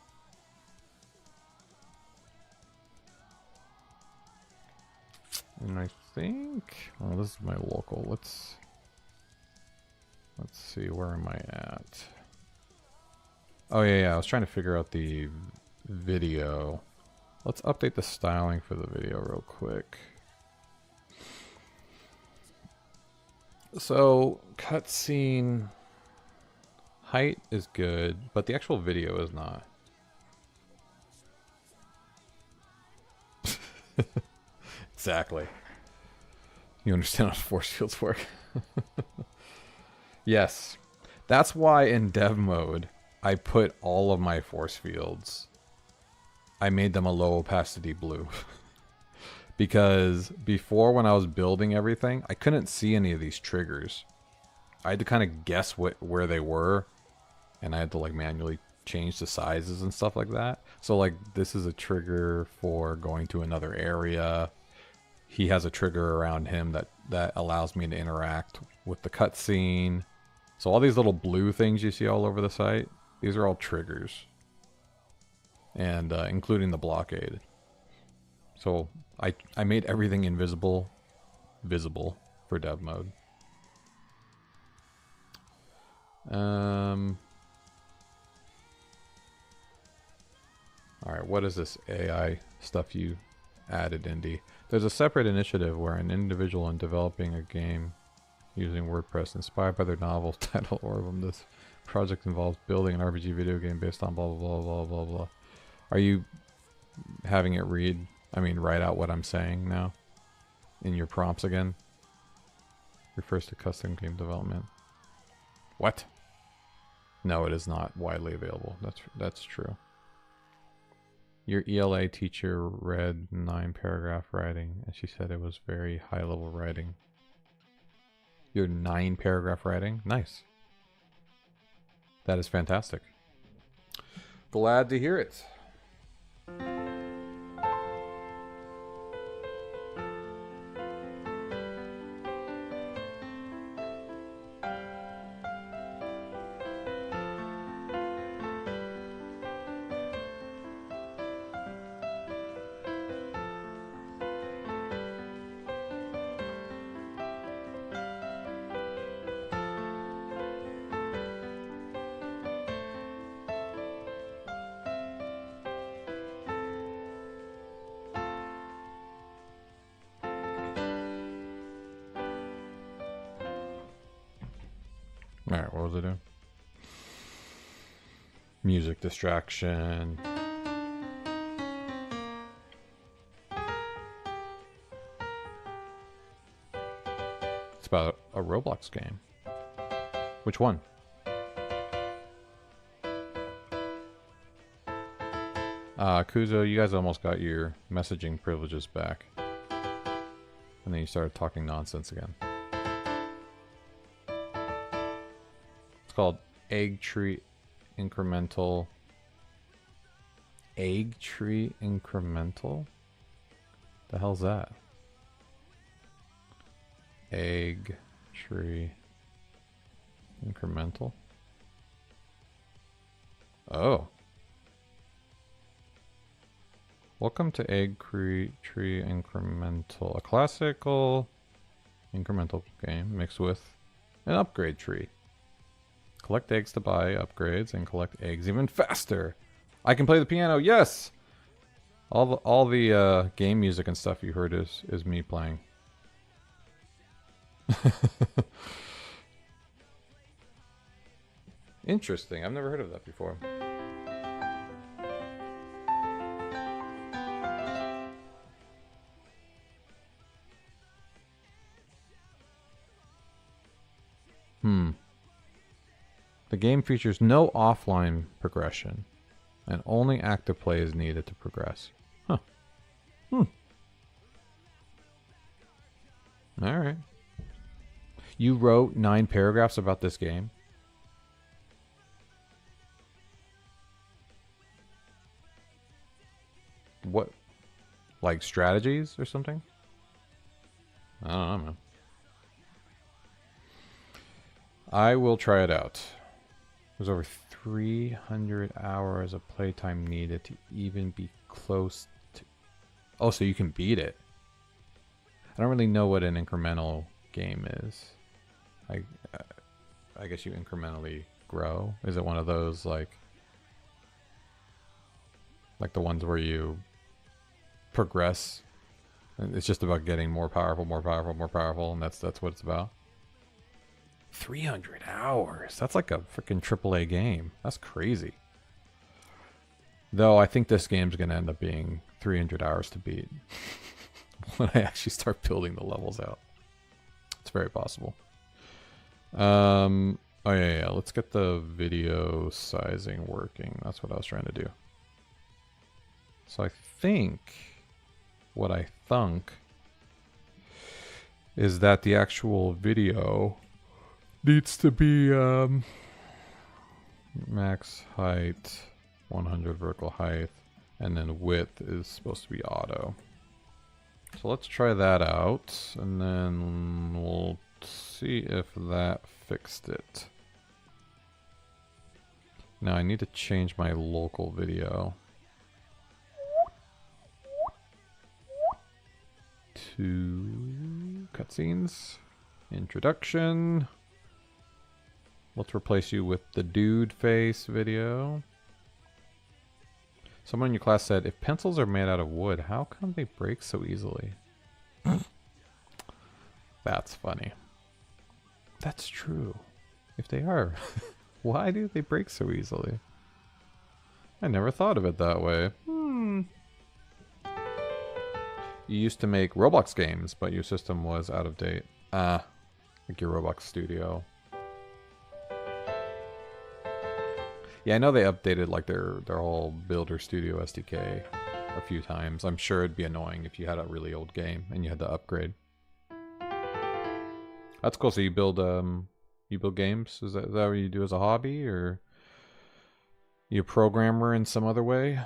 And I think, oh, this is my local. Let's see, where am I at? Oh yeah, I was trying to figure out the video. Let's update the styling for the video real quick. So cutscene height is good, but the actual video is not. Exactly. You understand how force fields work. Yes. That's why in dev mode, I put all of my force fields. I made them a low opacity blue. Because before, when I was building everything, I couldn't see any of these triggers. I had to kind of guess where they were, and I had to like manually change the sizes and stuff like that. So like this is a trigger for going to another area. He has a trigger around him that allows me to interact with the cutscene. So all these little blue things you see all over the site, these are all triggers, and including the blockade. So I made everything visible for dev mode. Alright, what is this AI stuff you added, Indy? There's a separate initiative where an individual in developing a game using WordPress inspired by their novel titled Orbem. This project involves building an RPG video game based on blah blah blah blah blah blah. Are you having it write out what I'm saying now in your prompts again? Refers to custom game development. What? No, it is not widely available. That's true. Your ELA teacher read 9-paragraph writing, and she said it was very high-level writing. Your 9-paragraph writing? Nice. That is fantastic. Glad to hear it. Alright, what was I doing? Music distraction. It's about a Roblox game. Which one? Kuzo, you guys almost got your messaging privileges back. And then you started talking nonsense again. It's called Egg Tree Incremental. Egg Tree Incremental? The hell's that? Egg Tree Incremental? Oh. Welcome to Egg Tree Incremental, a classical incremental game mixed with an upgrade tree. Collect eggs to buy upgrades and collect eggs even faster. I can play the piano, yes! All the game music and stuff you heard is me playing. Interesting, I've never heard of that before. The game features no offline progression, and only active play is needed to progress. Huh. Alright. You wrote 9 paragraphs about this game? What? Like strategies or something? I don't know, man. I will try it out. There's over 300 hours of playtime needed to even be close to... Oh, so you can beat it. I don't really know what an incremental game is. I guess you incrementally grow. Is it one of those like the ones where you progress? It's just about getting more powerful, and that's what it's about. 300 hours. That's like a freaking AAA game. That's crazy. Though I think this game's going to end up being 300 hours to beat when I actually start building the levels out. It's very possible. Oh yeah, let's get the video sizing working. That's what I was trying to do. So I think what I think is that the actual video needs to be max height, 100 vertical height, and then width is supposed to be auto. So let's try that out, and then we'll see if that fixed it. Now I need to change my local video to cutscenes, introduction. Let's replace you with the dude face video. Someone in your class said, if pencils are made out of wood, how come they break so easily? That's funny. That's true. If they are, why do they break so easily? I never thought of it that way. You used to make Roblox games, but your system was out of date. Like your Roblox Studio. Yeah, I know they updated like their whole Builder Studio SDK a few times. I'm sure it'd be annoying if you had a really old game and you had to upgrade. That's cool. So you build games? Is that what you do as a hobby, or you a programmer in some other way?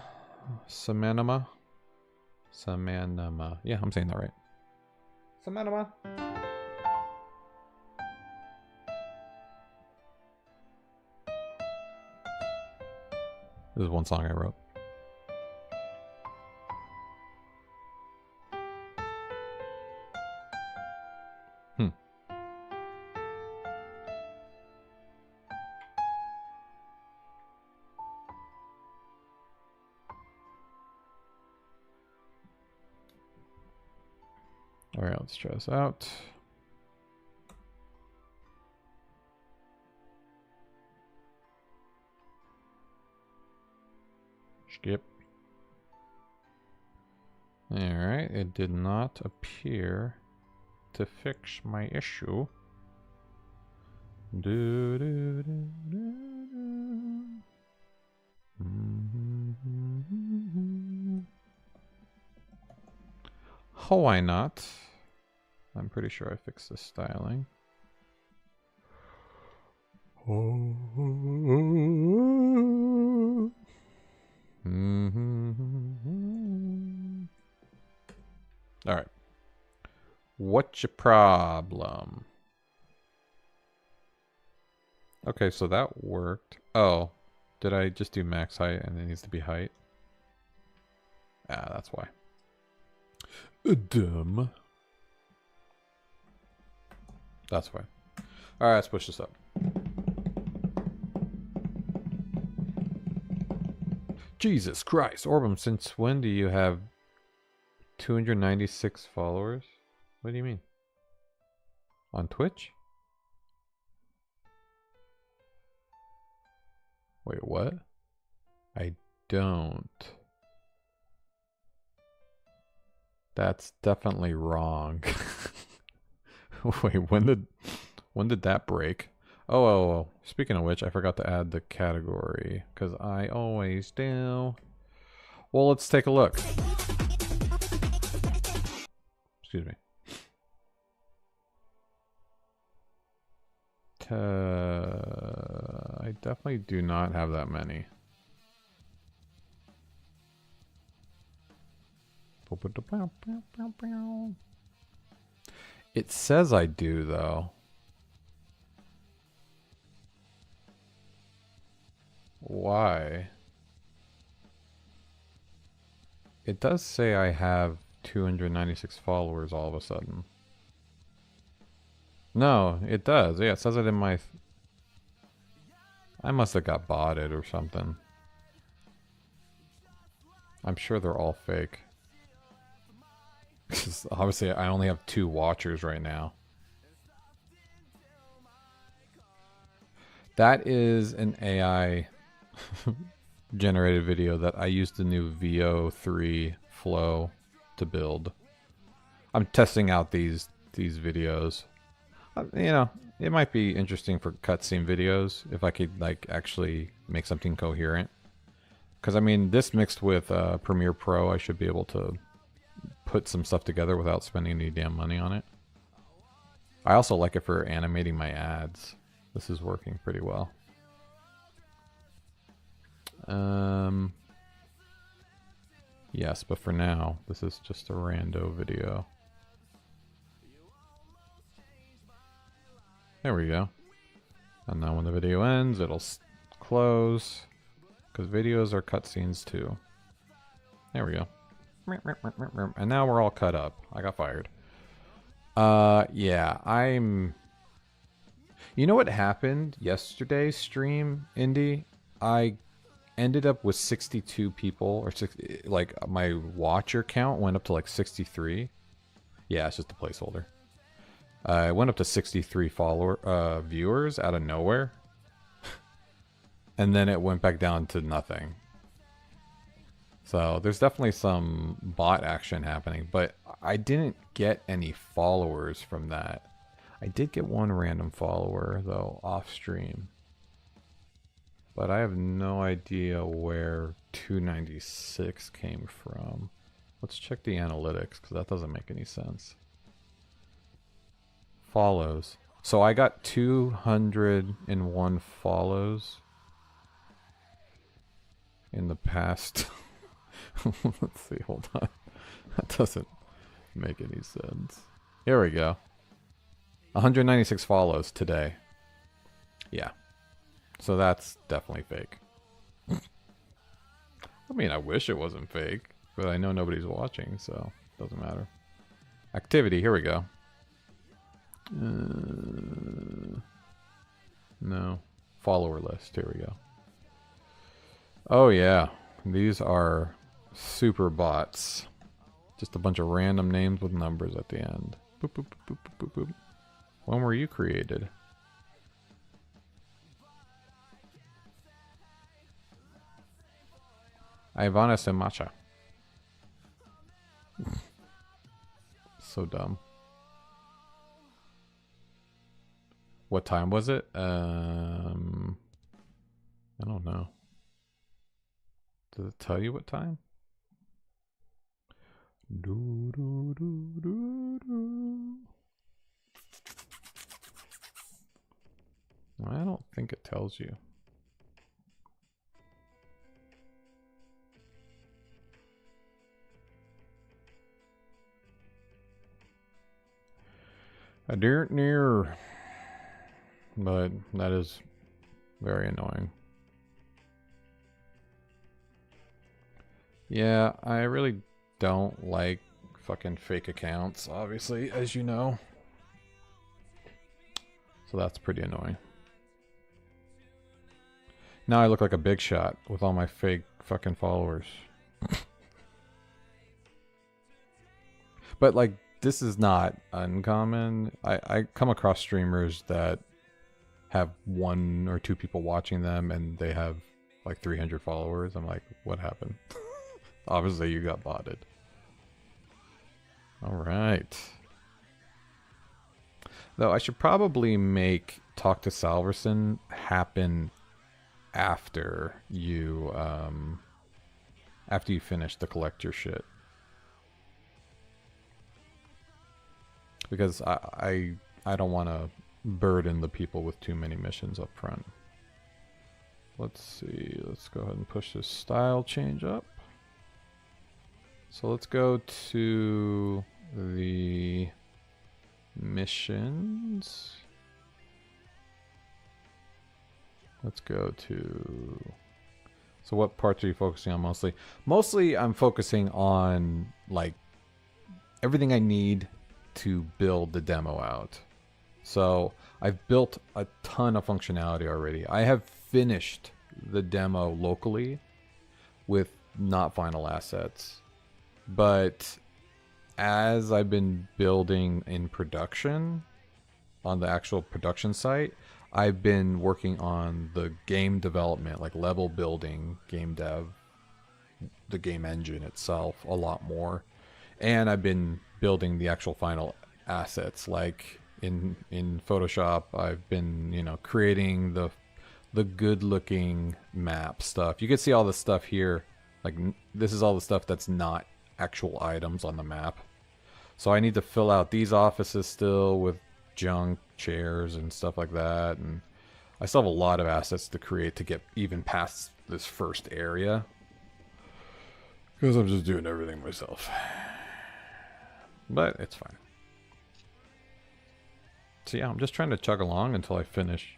Samanama? Samanama. Yeah, I'm saying that right. Samanama. This is one song I wrote. All right, let's try this out. Skip. All right, it did not appear to fix my issue. Do, do, do, do, do. Oh, why not? I'm pretty sure I fixed the styling. All right. What's your problem? Okay, so that worked. Oh, did I just do max height and it needs to be height? Ah, that's why. Dumb. That's why. All right, let's push this up. Jesus Christ, Orbem, since when do you have 296 followers? What do you mean? On Twitch? Wait, what? I don't. That's definitely wrong. Wait, when did that break? Oh, speaking of which, I forgot to add the category, because I always do. Well, let's take a look. Excuse me. I definitely do not have that many. It says I do, though. Why? It does say I have 296 followers all of a sudden. No, it does. Yeah, it says it in my... I must have got botted or something. I'm sure they're all fake. Because obviously I only have 2 watchers right now. That is an AI generated video that I used the new VO3 flow to build. I'm testing out these videos. You know, it might be interesting for cutscene videos if I could like actually make something coherent. Because I mean, this mixed with Premiere Pro, I should be able to put some stuff together without spending any damn money on it. I also like it for animating my ads. This is working pretty well. Yes, but for now, this is just a rando video. There we go. And now when the video ends, it'll close. Because videos are cutscenes too. There we go. And now we're all cut up. I got fired. Yeah, You know what happened yesterday's stream, Indy? I ended up with 62 people, or like my watcher count went up to like 63. Yeah, it's just a placeholder. I went up to 63 viewers out of nowhere. And then it went back down to nothing. So there's definitely some bot action happening, but I didn't get any followers from that. I did get one random follower though off stream. But I have no idea where 296 came from. Let's check the analytics because that doesn't make any sense. Follows. So I got 201 follows in the past. Let's see, hold on. That doesn't make any sense. Here we go. 196 follows today. Yeah. So that's definitely fake. I mean, I wish it wasn't fake, but I know nobody's watching, so it doesn't matter. Activity, here we go. No. Follower list, here we go. Oh yeah, these are super bots. Just a bunch of random names with numbers at the end. Boop, boop, boop, boop, boop, boop. When were you created? Ivana Semacha. So dumb. What time was it? I don't know. Does it tell you what time? Do, do, do, do, do. I don't think it tells you. I daren't near, but that is very annoying. Yeah, I really don't like fucking fake accounts, obviously, as you know. So that's pretty annoying. Now I look like a big shot with all my fake fucking followers. But like, this is not uncommon. I come across streamers that have 1 or 2 people watching them and they have like 300 followers. I'm like, what happened? Obviously you got botted. All right. Though I should probably make Talk to Salverson happen after you finish the collector shit. Because I don't want to burden the people with too many missions up front. Let's see. Let's go ahead and push this style change up. So let's go to the missions. Let's go to... So what parts are you focusing on mostly? Mostly I'm focusing on like everything I need to build the demo out. So I've built a ton of functionality already. I have finished the demo locally with not final assets. But as I've been building in production, on the actual production site, I've been working on the game development, like level building, game dev, the game engine itself a lot more. And I've been building the actual final assets, like in Photoshop. I've been, you know, creating the good looking map stuff. You can see all the stuff here. Like, this is all the stuff that's not actual items on the map. So I need to fill out these offices still with junk, chairs, and stuff like that. And I still have a lot of assets to create to get even past this first area. Because I'm just doing everything myself. But it's fine. So yeah, I'm just trying to chug along until I finish.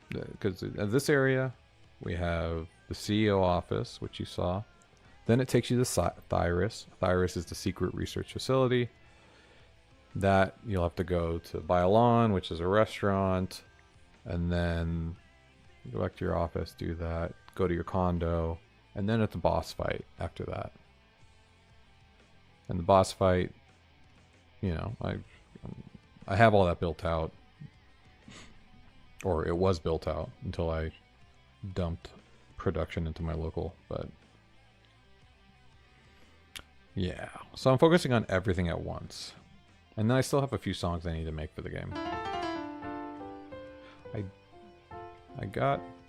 Because in this area, we have the CEO office, which you saw. Then it takes you to Thyrus. Thyrus is the secret research facility. That you'll have to go to Biolon, which is a restaurant. And then go back to your office, do that. Go to your condo. And then it's a boss fight after that. And the boss fight, you know, I have all that built out. Or it was built out until I dumped production into my local, but yeah. So I'm focusing on everything at once. And then I still have a few songs I need to make for the game.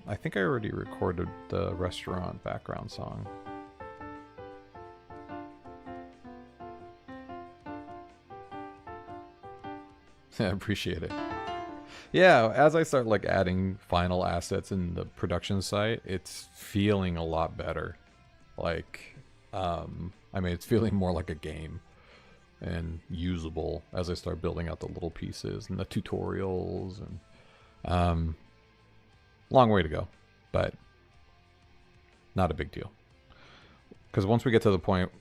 I think I already recorded the restaurant background song. I appreciate it. Yeah, as I start like adding final assets in the production site, it's feeling a lot better. Like, I mean, it's feeling more like a game and usable as I start building out the little pieces and the tutorials and long way to go, but not a big deal. Because once we get to the point,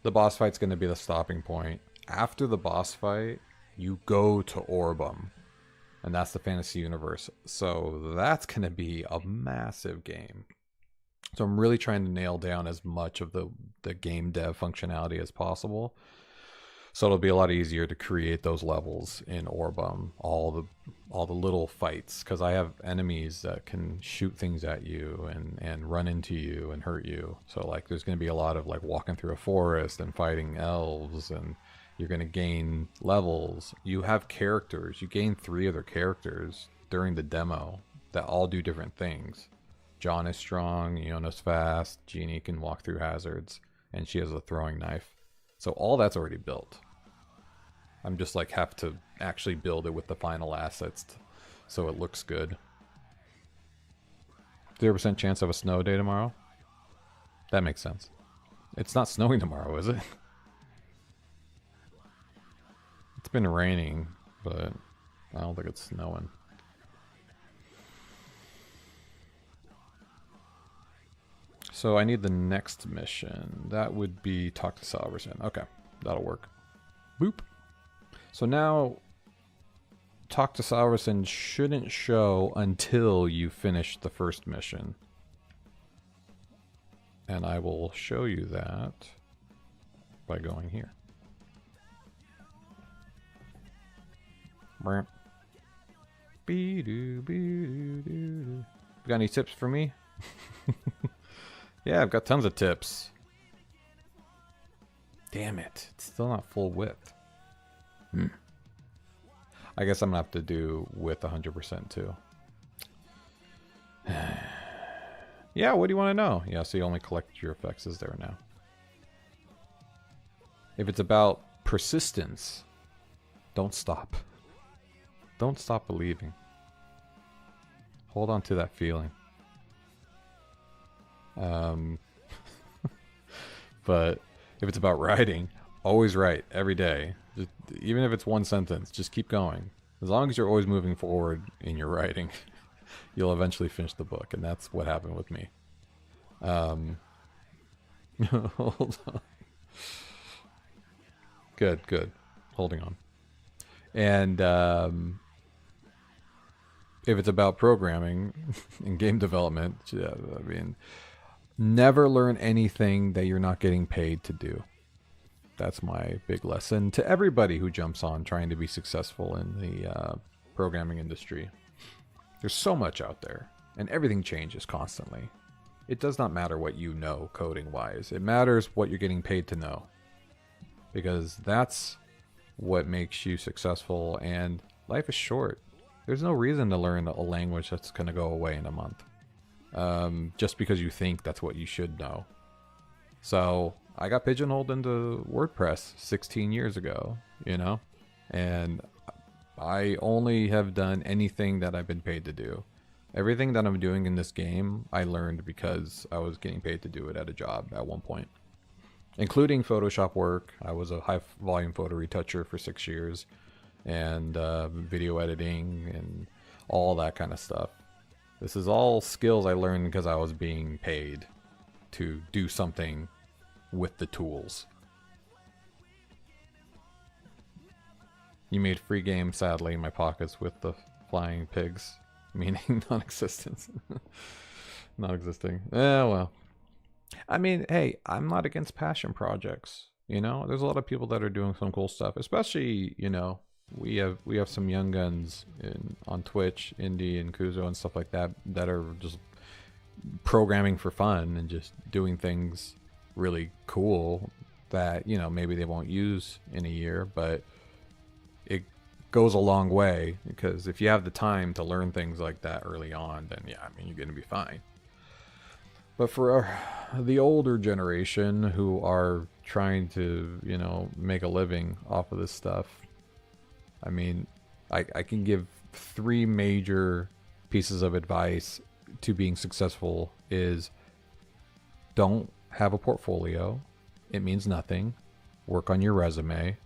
the boss fight's going to be the stopping point. After the boss fight, you go to Orbem. And that's the fantasy universe. So that's going to be a massive game. So I'm really trying to nail down as much of the game dev functionality as possible. So it'll be a lot easier to create those levels in Orbem, all the little fights, because I have enemies that can shoot things at you and run into you and hurt you. So like there's going to be a lot of like walking through a forest and fighting elves, and you're going to gain levels. You have characters. You gain 3 other characters during the demo that all do different things. John is strong, Iona's fast, Jeannie can walk through hazards, and she has a throwing knife. So all that's already built. I'm just like have to actually build it with the final assets so it looks good. 0% chance of a snow day tomorrow? That makes sense. It's not snowing tomorrow, is it? It's been raining, but I don't think it's snowing. So I need the next mission. That would be talk to Salverson. Okay, that'll work. Boop. So now talk to Salverson shouldn't show until you finish the first mission. And I will show you that by going here. You got any tips for me? Yeah, I've got tons of tips. Damn it. It's still not full width. I guess I'm gonna have to do width 100% too. Yeah, what do you want to know? Yeah, so you only collect your effects is there now. If it's about persistence, don't stop. Don't stop believing. Hold on to that feeling. But if it's about writing, always write every day. Just, even if it's one sentence, just keep going. As long as you're always moving forward in your writing, you'll eventually finish the book, and that's what happened with me. Hold on. Good. Holding on. And if it's about programming and game development, yeah, I mean, never learn anything that you're not getting paid to do. That's my big lesson to everybody who jumps on trying to be successful in the programming industry. There's so much out there, and everything changes constantly. It does not matter what you know coding-wise. It matters what you're getting paid to know. Because that's what makes you successful, and life is short. There's no reason to learn a language that's going to go away in a month. Just because you think that's what you should know. So I got pigeonholed into WordPress 16 years ago, you know, and I only have done anything that I've been paid to do. Everything that I'm doing in this game, I learned because I was getting paid to do it at a job at one point, including Photoshop work. I was a high volume photo retoucher for 6 years, and video editing and all that kind of stuff. This is all skills I learned because I was being paid to do something with the tools. You made free game, sadly, in my pockets with the flying pigs, meaning non-existence. Non-existing. Well. I mean, hey, I'm not against passion projects. You know, there's a lot of people that are doing some cool stuff, especially, you know, we have some young guns on Twitch, Indie and Kuzo and stuff like that that are just programming for fun and just doing things really cool that, you know, maybe they won't use in a year, but it goes a long way, because if you have the time to learn things like that early on, then yeah, I mean, you're going to be fine. But for the older generation who are trying to, you know, make a living off of this stuff, I mean, I can give 3 major pieces of advice to being successful is: don't have a portfolio. It means nothing. Work on your resume.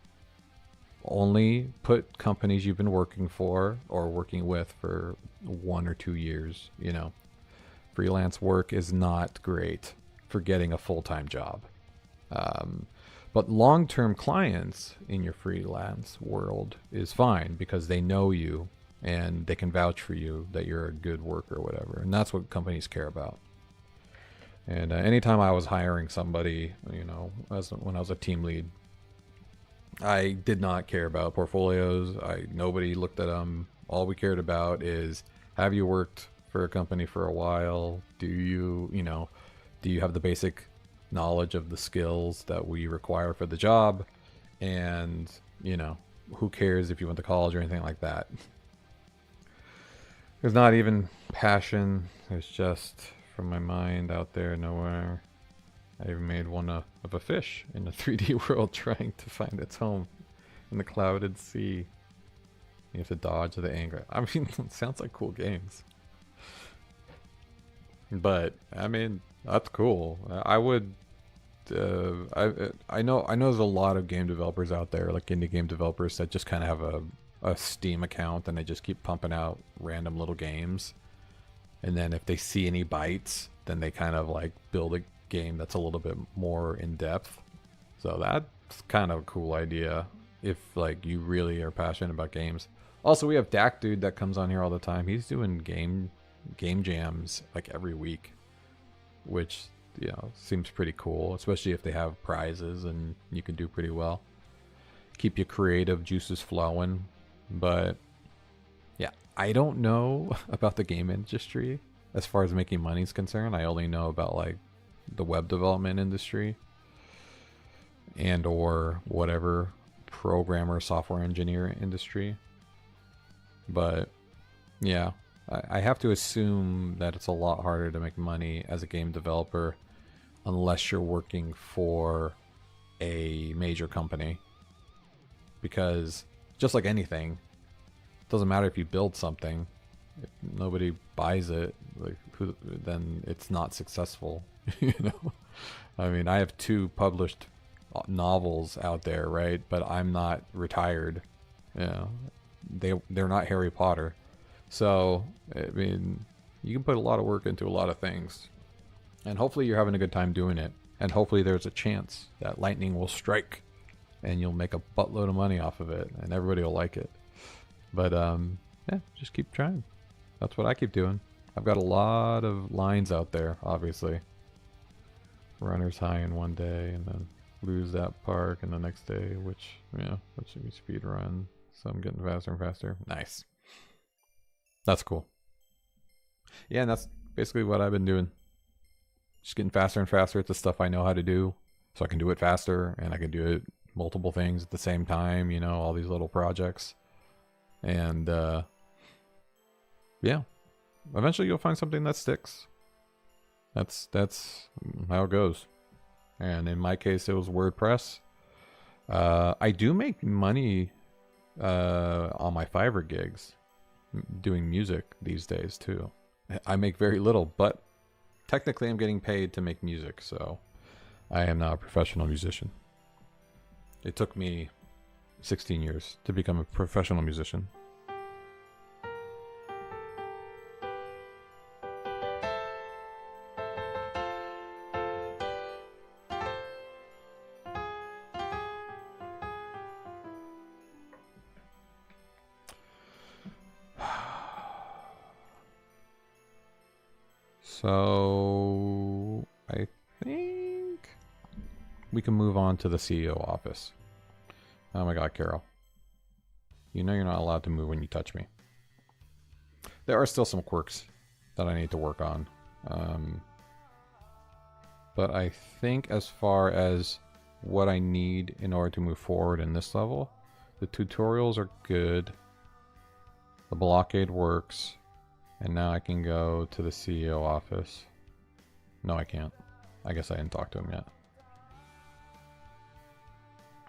Only put companies you've been working for or working with for 1 or 2 years, you know. Freelance work is not great for getting a full-time job. But long-term clients in your freelance world is fine because they know you and they can vouch for you that you're a good worker or whatever. And that's what companies care about. And anytime I was hiring somebody, you know, when I was a team lead, I did not care about portfolios. Nobody looked at them. All we cared about is, have you worked for a company for a while? Do you have the basic knowledge of the skills that we require for the job? And, you know, who cares if you went to college or anything like that? There's not even passion. There's just from my mind out there nowhere. I even made one of a fish in a 3D world trying to find its home in the clouded sea. You have to dodge the anger. I mean, it sounds like cool games. But I mean, that's cool. I would. I know there's a lot of game developers out there, like indie game developers, that just kind of have a Steam account and they just keep pumping out random little games. And then if they see any bites, then they kind of like build a game that's a little bit more in depth. So that's kind of a cool idea if like you really are passionate about games. Also, we have Dak Dude that comes on here all the time. He's doing game jams like every week, which, you know, seems pretty cool, especially if they have prizes and you can do pretty well. Keep your creative juices flowing. But yeah, I don't know about the game industry as far as making money is concerned. I only know about like the web development industry and or whatever programmer software engineer industry. But yeah, I have to assume that it's a lot harder to make money as a game developer unless you're working for a major company. Because just like anything, it doesn't matter if you build something, if nobody buys it, like then it's not successful. You know, I mean, I have 2 published novels out there, right? But I'm not retired. You know, they're not Harry Potter. So, I mean, you can put a lot of work into a lot of things. And hopefully you're having a good time doing it. And hopefully there's a chance that lightning will strike and you'll make a buttload of money off of it and everybody will like it. But, yeah, just keep trying. That's what I keep doing. I've got a lot of lines out there, obviously. Runners high in one day and then lose that park and the next day, which should be speed run. So I'm getting faster and faster. Nice. That's cool. Yeah, and that's basically what I've been doing. Just getting faster and faster at the stuff I know how to do, so I can do it faster and I can do it multiple things at the same time, you know, all these little projects. And yeah, eventually you'll find something that sticks. That's how it goes. And in my case, it was WordPress. I do make money on my Fiverr gigs doing music these days too. I make very little, but technically I'm getting paid to make music, so I am now a professional musician. It took me 16 years to become a professional musician. So I think we can move on to the CEO office. Oh my god, Carol. You know you're not allowed to move when you touch me. There are still some quirks that I need to work on. But I think as far as what I need in order to move forward in this level, the tutorials are good. The blockade works. And now I can go to the CEO office. No, I can't. I guess I didn't talk to him yet.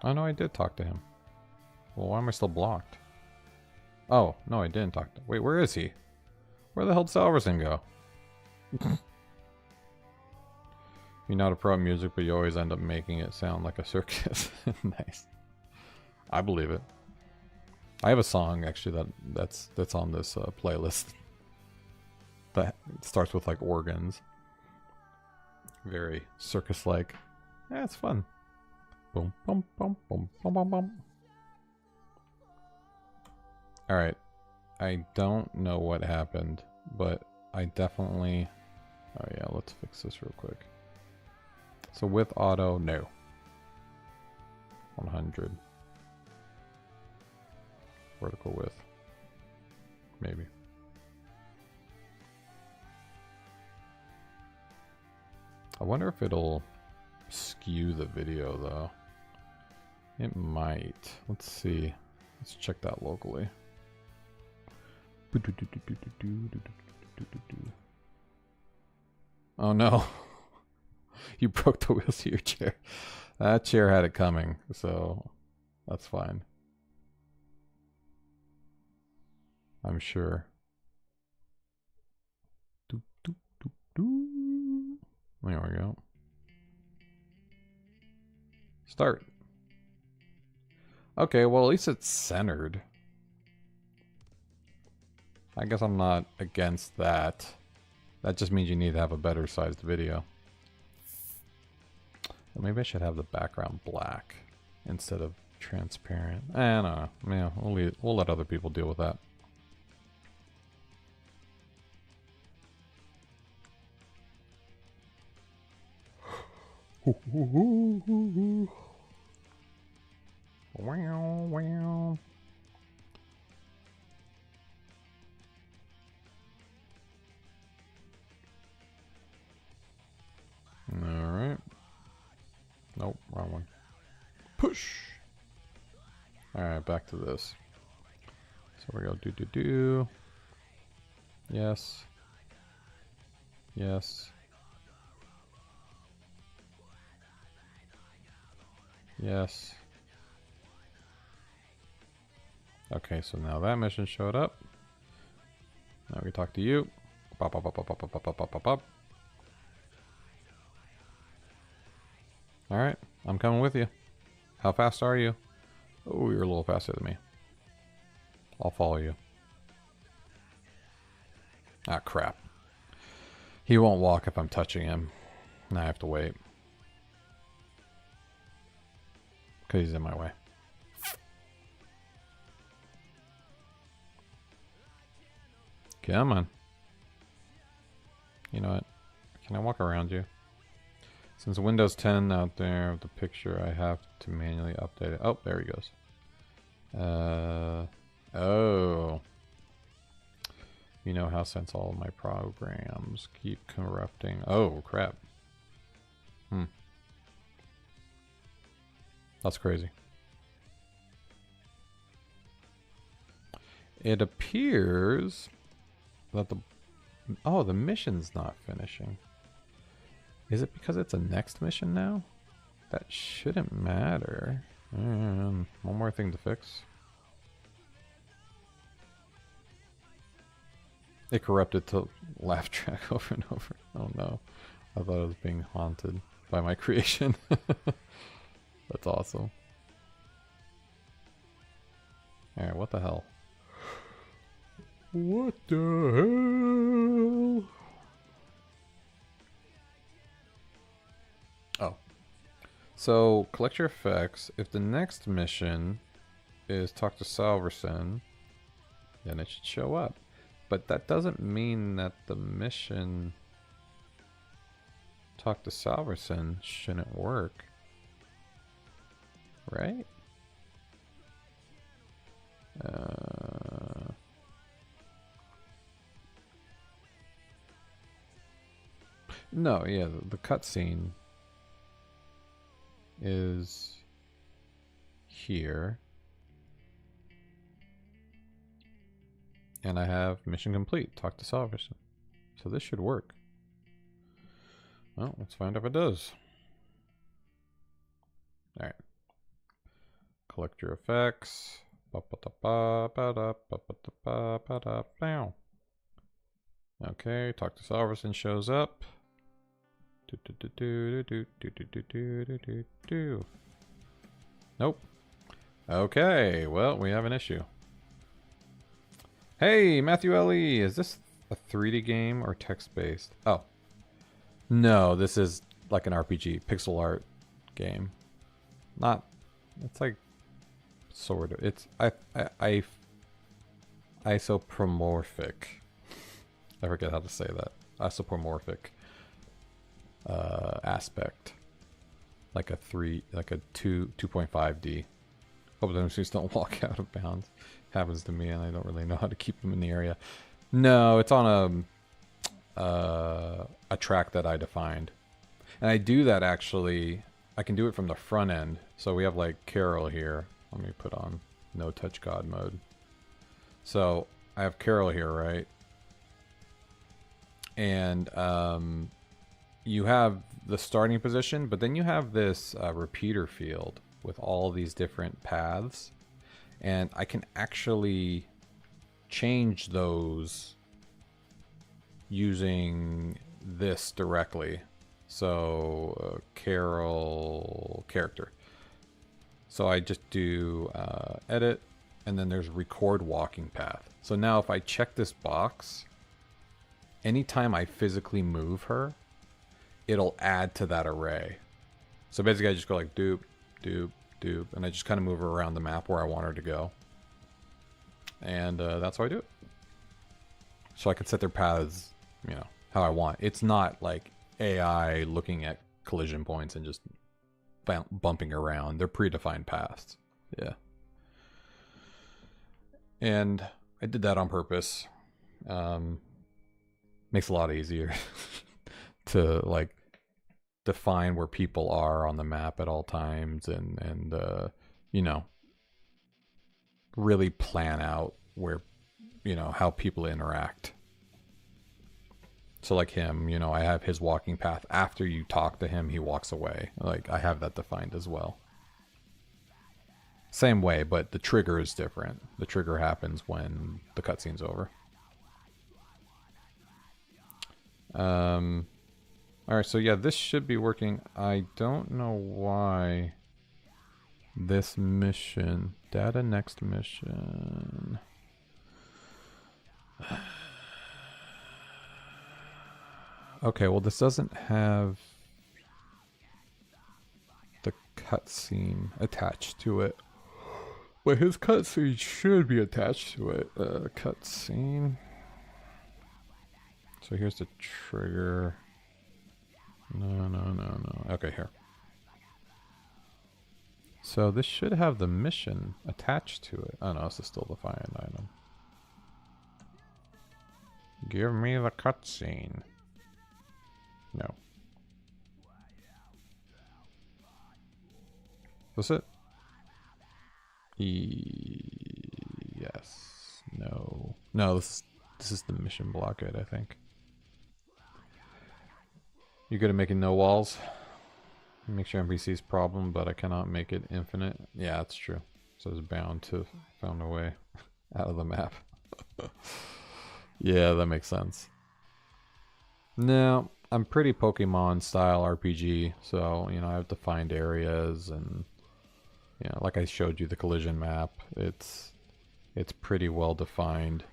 Oh, no, I did talk to him. Well, why am I still blocked? Oh, no, I didn't talk to... Wait, where is he? Where the hell did Salverson go? You're not a pro at music, but you always end up making it sound like a circus. Nice. I believe it. I have a song, actually, that's on this playlist. That starts with like organs. Very circus-like. Yeah, it's fun. Boom, boom, boom, boom, boom, boom, boom. Alright. I don't know what happened, but I definitely... Oh yeah, let's fix this real quick. So with auto, no. 100. Vertical width. Maybe. I wonder if it'll skew the video though. It might. Let's see. Let's check that locally. Oh no. You broke the wheels of your chair. That chair had it coming, so that's fine. I'm sure. There we go. Start. Okay, well at least it's centered. I guess I'm not against that. That just means you need to have a better sized video. Well, maybe I should have the background black instead of transparent. I don't know. Yeah, we'll let other people deal with that. Wow, wow. Alright. Nope, wrong one. Push! Alright, back to this. So we go do. Yes. Yes. Yes. Okay, so now that mission showed up. Now we talk to you. Pop, pop, pop, pop, pop, pop, pop, pop, pop, pop. Alright, I'm coming with you. How fast are you? Oh, you're a little faster than me. I'll follow you. Ah, crap. He won't walk if I'm touching him. Now I have to wait. Because he's in my way. Come on. You know what? Can I walk around you? Since Windows 10 out there with the picture, I have to manually update it. Oh, there he goes. Oh. You know how since all of my programs keep corrupting. Oh, crap. That's crazy. It appears that the mission's not finishing. Is it because it's a next mission now? that shouldn't matter. One more thing to fix. It corrupted to laugh track over and over. Oh no. I thought I was being haunted by my creation. That's awesome. Alright, what the hell? What the hell? Oh. So, collect your effects. If the next mission is talk to Salverson, then it should show up. But that doesn't mean that the mission talk to Salverson shouldn't work. Right? No, yeah, the cutscene is here. And I have mission complete, talk to Salverson. So this should work. Well, let's find out if it does. Alright. Collect your effects. Okay, talk to Salverson shows up. Nope. Okay, well, we have an issue. Hey, Matthew L.E., is this a 3D game or text-based? Oh. No, this is like an RPG, pixel art game. Not, it's like, sort of, it's, isopomorphic. I forget how to say that. Isopomorphic aspect. Like a 2.5D. Hope those things don't walk out of bounds. Happens to me and I don't really know how to keep them in the area. No, it's on a track that I defined. And I do that actually, I can do it from the front end. So we have like Carol here. Let me put on no touch God mode. So I have Carol here, right? And you have the starting position, but then you have this repeater field with all these different paths. And I can actually change those using this directly. So Carol character. So I just do edit, and then there's record walking path. So now if I check this box, anytime I physically move her, it'll add to that array. So basically I just go like doop, doop, doop, and I just kind of move her around the map where I want her to go. And that's how I do it. So I can set their paths, you know, how I want. It's not like AI looking at collision points and just bumping around. They're predefined paths. Yeah. And I did that on purpose. Makes it a lot easier to like define where people are on the map at all times and you know, really plan out where, you know, how people interact. So like him, you know, I have his walking path. After you talk to him, he walks away. Like I have that defined as well. Same way, but the trigger is different. The trigger happens when the cutscene's over. Alright, so yeah, this should be working. I don't know why this mission, data next mission. Okay, well this doesn't have the cutscene attached to it. But his cutscene should be attached to it. Cutscene. So here's the trigger. No. Okay, here. So this should have the mission attached to it. Oh no, this is still the find item. Give me the cutscene. No. That's it? Yes. No. No, this is the mission blockade, I think. You good at making no walls? Make sure NPC's problem, but I cannot make it infinite. Yeah, that's true. So it's bound to found a way out of the map. Yeah, that makes sense. No, I'm pretty Pokemon style RPG, so you know I have to find areas and you know, like I showed you the collision map. It's pretty well defined.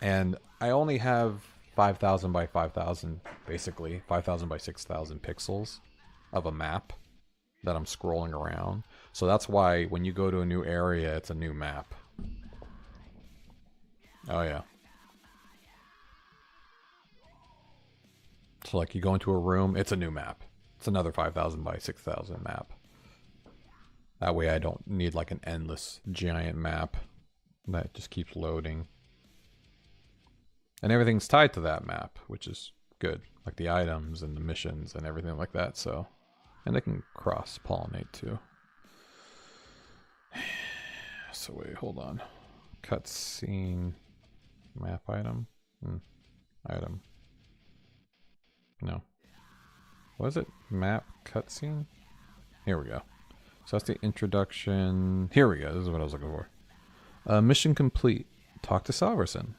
And I only have 5,000 by 5,000, basically 5,000 by 6,000 pixels of a map that I'm scrolling around. So that's why when you go to a new area, it's a new map. Oh yeah. So like you go into a room, it's a new map. It's another 5,000 by 6,000 map. That way I don't need like an endless giant map that just keeps loading. And everything's tied to that map, which is good. Like the items and the missions and everything like that, so. And they can cross-pollinate too. So wait, hold on. Cutscene map item? Item. No. What is it? Map cutscene? Here we go. So that's the introduction. Here we go. This is what I was looking for. Mission complete. Talk to Salverson.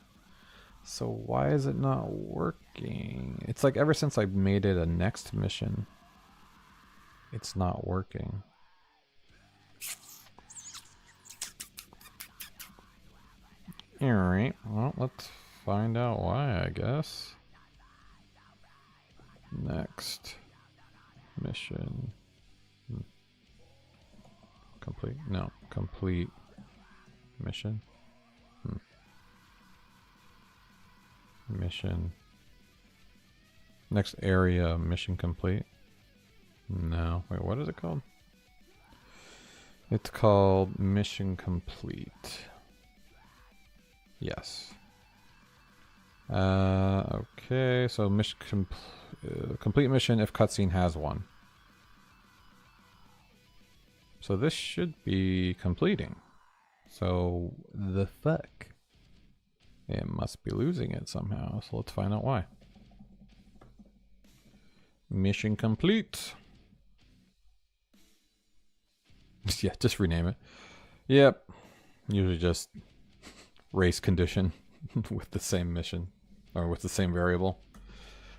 So why is it not working? It's like ever since I made it a next mission, it's not working. Alright, well, let's find out why, I guess. Next mission. Complete. No, complete mission. Mission. Next area, mission complete. No. Wait, what is it called? It's called mission complete. Yes. Okay, so mission complete mission if cutscene has one. So this should be completing. So the fuck? It must be losing it somehow, so let's find out why. Mission complete. Yeah, just rename it. Yep. Usually just race condition with the same mission. Or with the same variable.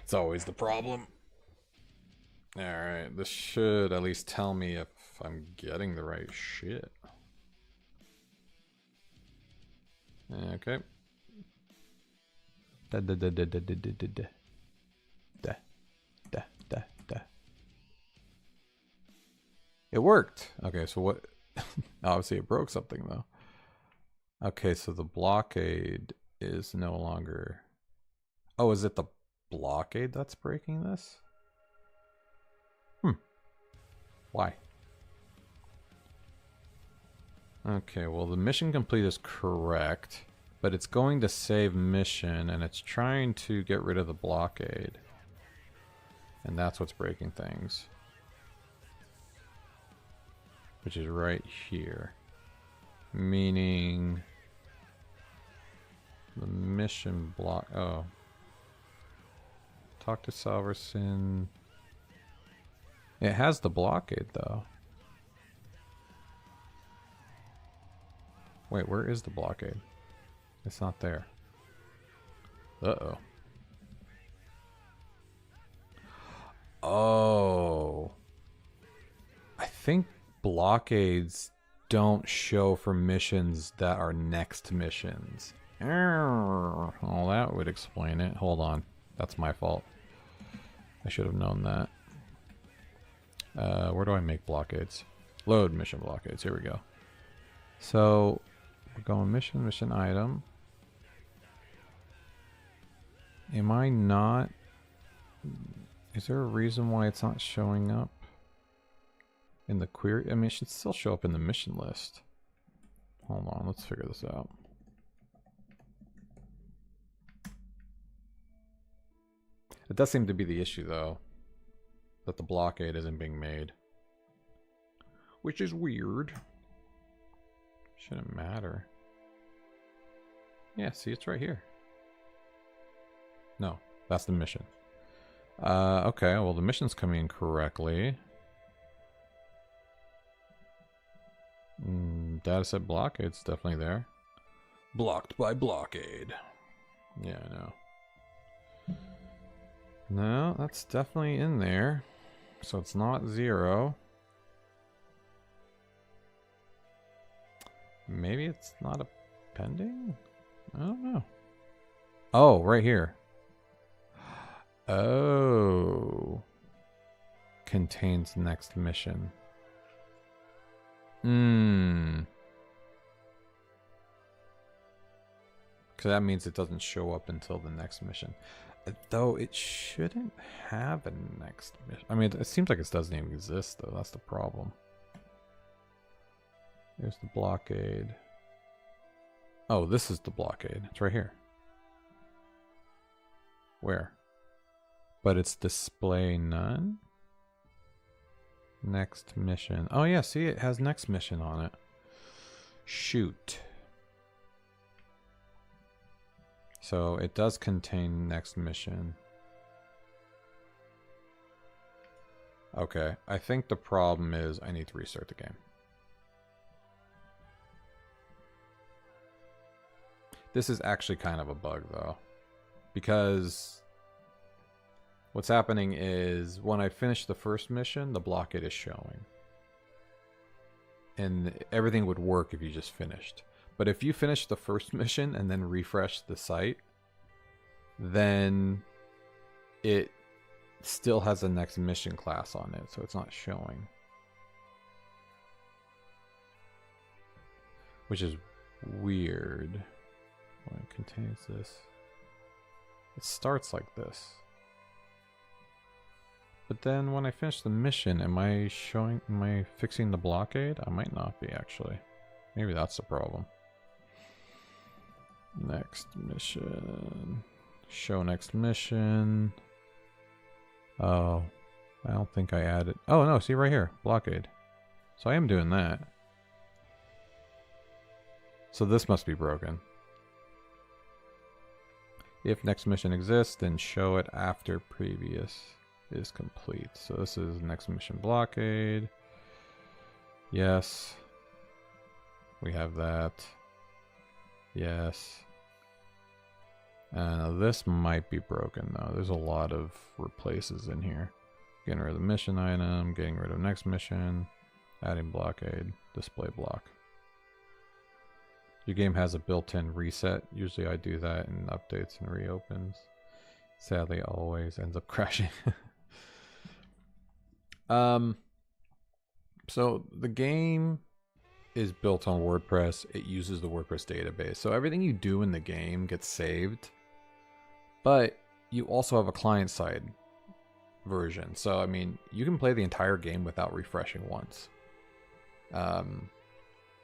It's always the problem. Alright, this should at least tell me if I'm getting the right shit. Okay. It worked. Okay, so what? Obviously it broke something though. Okay, so the blockade is no longer... Oh, is it the blockade that's breaking this? Why? Okay, well the mission complete is correct, but it's going to save mission and it's trying to get rid of the blockade. And that's what's breaking things. Which is right here. Meaning the mission block. Oh. Talk to Salverson. It has the blockade though. Wait, where is the blockade? It's not there. Uh-oh. Oh. I think blockades don't show for missions that are next missions. Oh, that would explain it. Hold on. That's my fault. I should have known that. Where do I make blockades? Load mission blockades. Here we go. So, we're going mission item. Am I not... Is there a reason why it's not showing up in the query? I mean, it should still show up in the mission list. Hold on, let's figure this out. It does seem to be the issue, though, that the blockade isn't being made. Which is weird. Shouldn't matter. Yeah, see, it's right here. No, that's the mission. Okay, well the mission's coming in correctly. Dataset blockade's definitely there. Blocked by blockade. Yeah, I know. No, that's definitely in there. So it's not 0. Maybe it's not a pending? I don't know. Oh, right here. Oh. Contains next mission. Because that means it doesn't show up until the next mission. Though it shouldn't have a next mission. I mean, it seems like it doesn't even exist, though. That's the problem. There's the blockade. Oh, this is the blockade. It's right here. Where? But it's display none? Next mission. Oh, yeah, see, it has next mission on it. Shoot. So it does contain next mission. Okay, I think the problem is I need to restart the game. This is actually kind of a bug, though. Because what's happening is when I finish the first mission, the blockade is showing. And everything would work if you just finished. But if you finish the first mission and then refresh the site, then it still has a next mission class on it, so it's not showing. Which is weird. When it contains this. It starts like this. But then when I finish the mission, am I fixing the blockade? I might not be, actually. Maybe that's the problem. Next mission. Show next mission. Oh, I don't think I added. Oh no, see right here, blockade. So I am doing that. So this must be broken. If next mission exists, then show it after previous is complete. So this is next mission blockade. Yes. We have that. Yes. This might be broken though. There's a lot of replaces in here. Getting rid of the mission item, getting rid of next mission, adding blockade, display block. Your game has a built-in reset. Usually I do that in updates and reopens. Sadly, it always ends up crashing. So the game is built on WordPress. It uses the WordPress database. So everything you do in the game gets saved. But you also have a client-side version. So, I mean, you can play the entire game without refreshing once.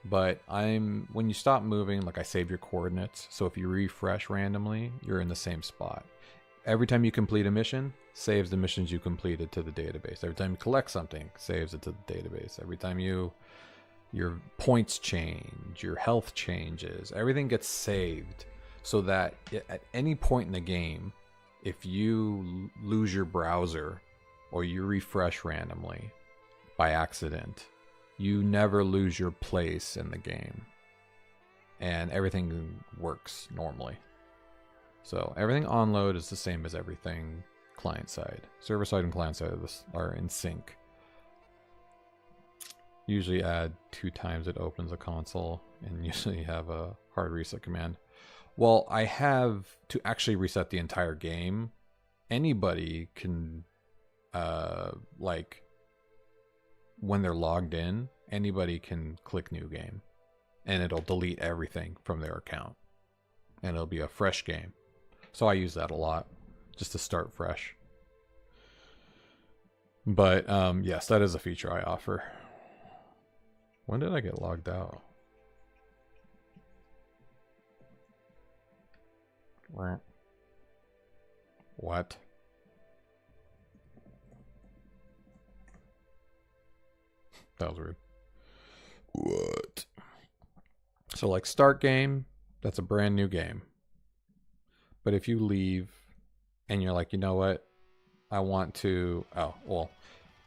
But when you stop moving, like I save your coordinates. So if you refresh randomly, you're in the same spot. Every time you complete a mission, saves the missions you completed to the database. Every time you collect something, saves it to the database. Every time your points change, your health changes, everything gets saved so that at any point in the game, if you lose your browser or you refresh randomly by accident, you never lose your place in the game. And everything works normally. So everything on load is the same as everything client side. Server side and client side are in sync. Usually add 2 times it opens a console, and usually have a hard reset command. Well, I have to actually reset the entire game. Anybody can, like, when they're logged in, anybody can click new game, and it'll delete everything from their account, and it'll be a fresh game. So I use that a lot, just to start fresh. But yes, that is a feature I offer. When did I get logged out? What? That was weird. What? So like start game, that's a brand new game. But if you leave and you're like, you know what? I want to, oh, well,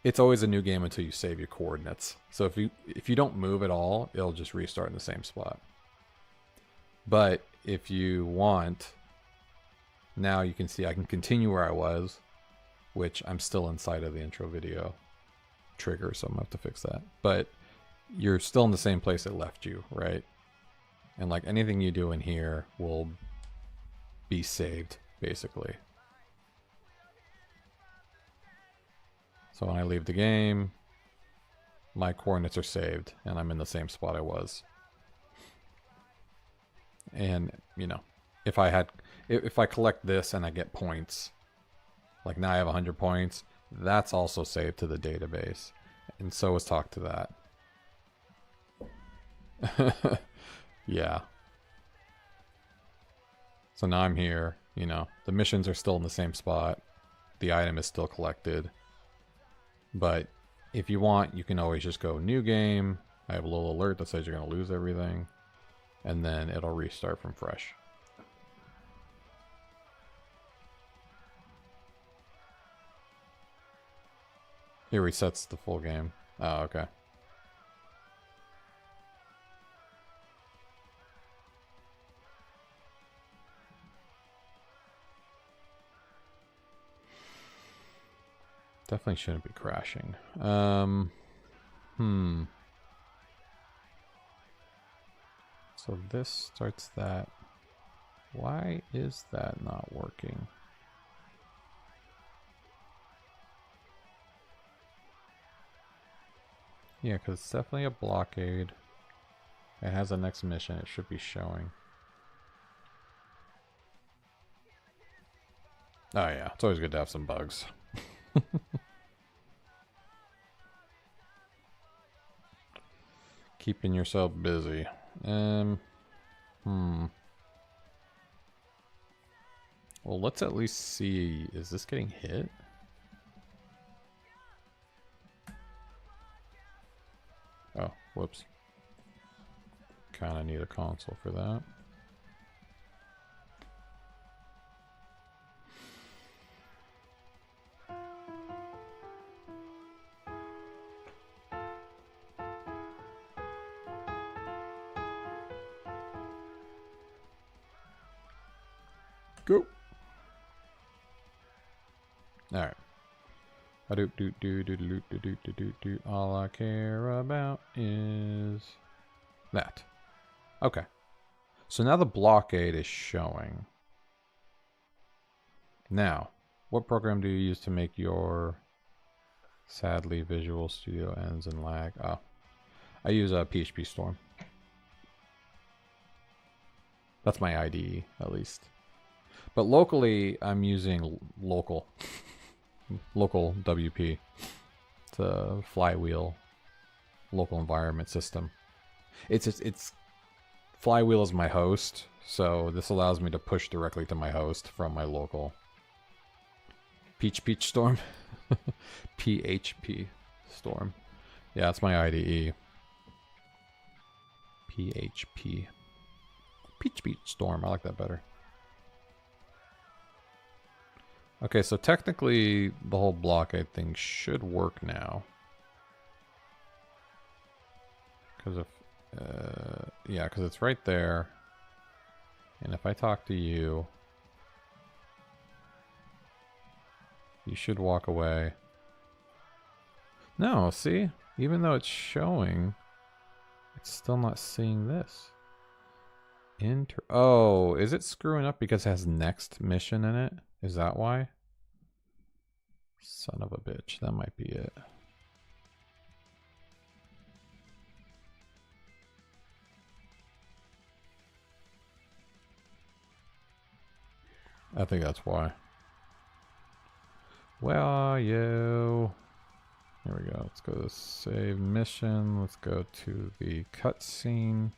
it's always a new game until you save your coordinates. So if you don't move at all, it'll just restart in the same spot. But if you want, now you can see I can continue where I was, which I'm still inside of the intro video trigger, so I'm gonna have to fix that. But you're still in the same place it left you, right? And like anything you do in here will be saved, basically. So when I leave the game, my coordinates are saved, and I'm in the same spot I was. And, you know, if I collect this and I get points, like now I have 100 points, that's also saved to the database. And so is talk to that. Yeah. So now I'm here, you know, the missions are still in the same spot. The item is still collected. But if you want, you can always just go new game. I have a little alert that says you're going to lose everything. And then it'll restart from fresh. It resets the full game. Oh, okay. Definitely shouldn't be crashing. So this starts that. Why is that not working? Yeah, because it's definitely a blockade. It has a next mission. It should be showing. Oh yeah, it's always good to have some bugs. Keeping yourself busy. Well, let's at least see. Is this getting hit? Oh, whoops. Kind of need a console for that. Go. All right. All I care about is that. Okay. So now the blockade is showing. Now, what program do you use to make your sadly Visual Studio ends in lag? Oh, I use a PHP Storm. That's my IDE, at least. But locally, I'm using local WP. It's a Flywheel local environment system. It's Flywheel is my host, so this allows me to push directly to my host from my local. Peach Storm. PHP Storm. Yeah, that's my IDE. PHP. Peach Storm. I like that better. Okay, so technically the whole blockade thing should work now. Because if, yeah, because it's right there. And if I talk to you, you should walk away. No, see? Even though it's showing, it's still not seeing this. Oh, is it screwing up because it has next mission in it? Is that why? Son of a bitch, that might be it. I think that's why. Where are you? Here we go. Let's go to save mission. Let's go to the cutscene.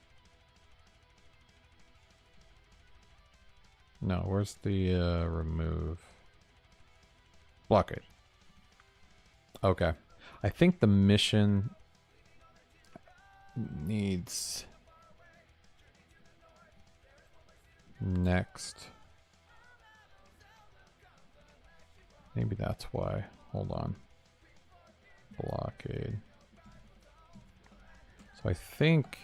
No, where's the remove? Blockade. Okay. I think the mission needs next. Maybe that's why. Hold on. Blockade. So I think,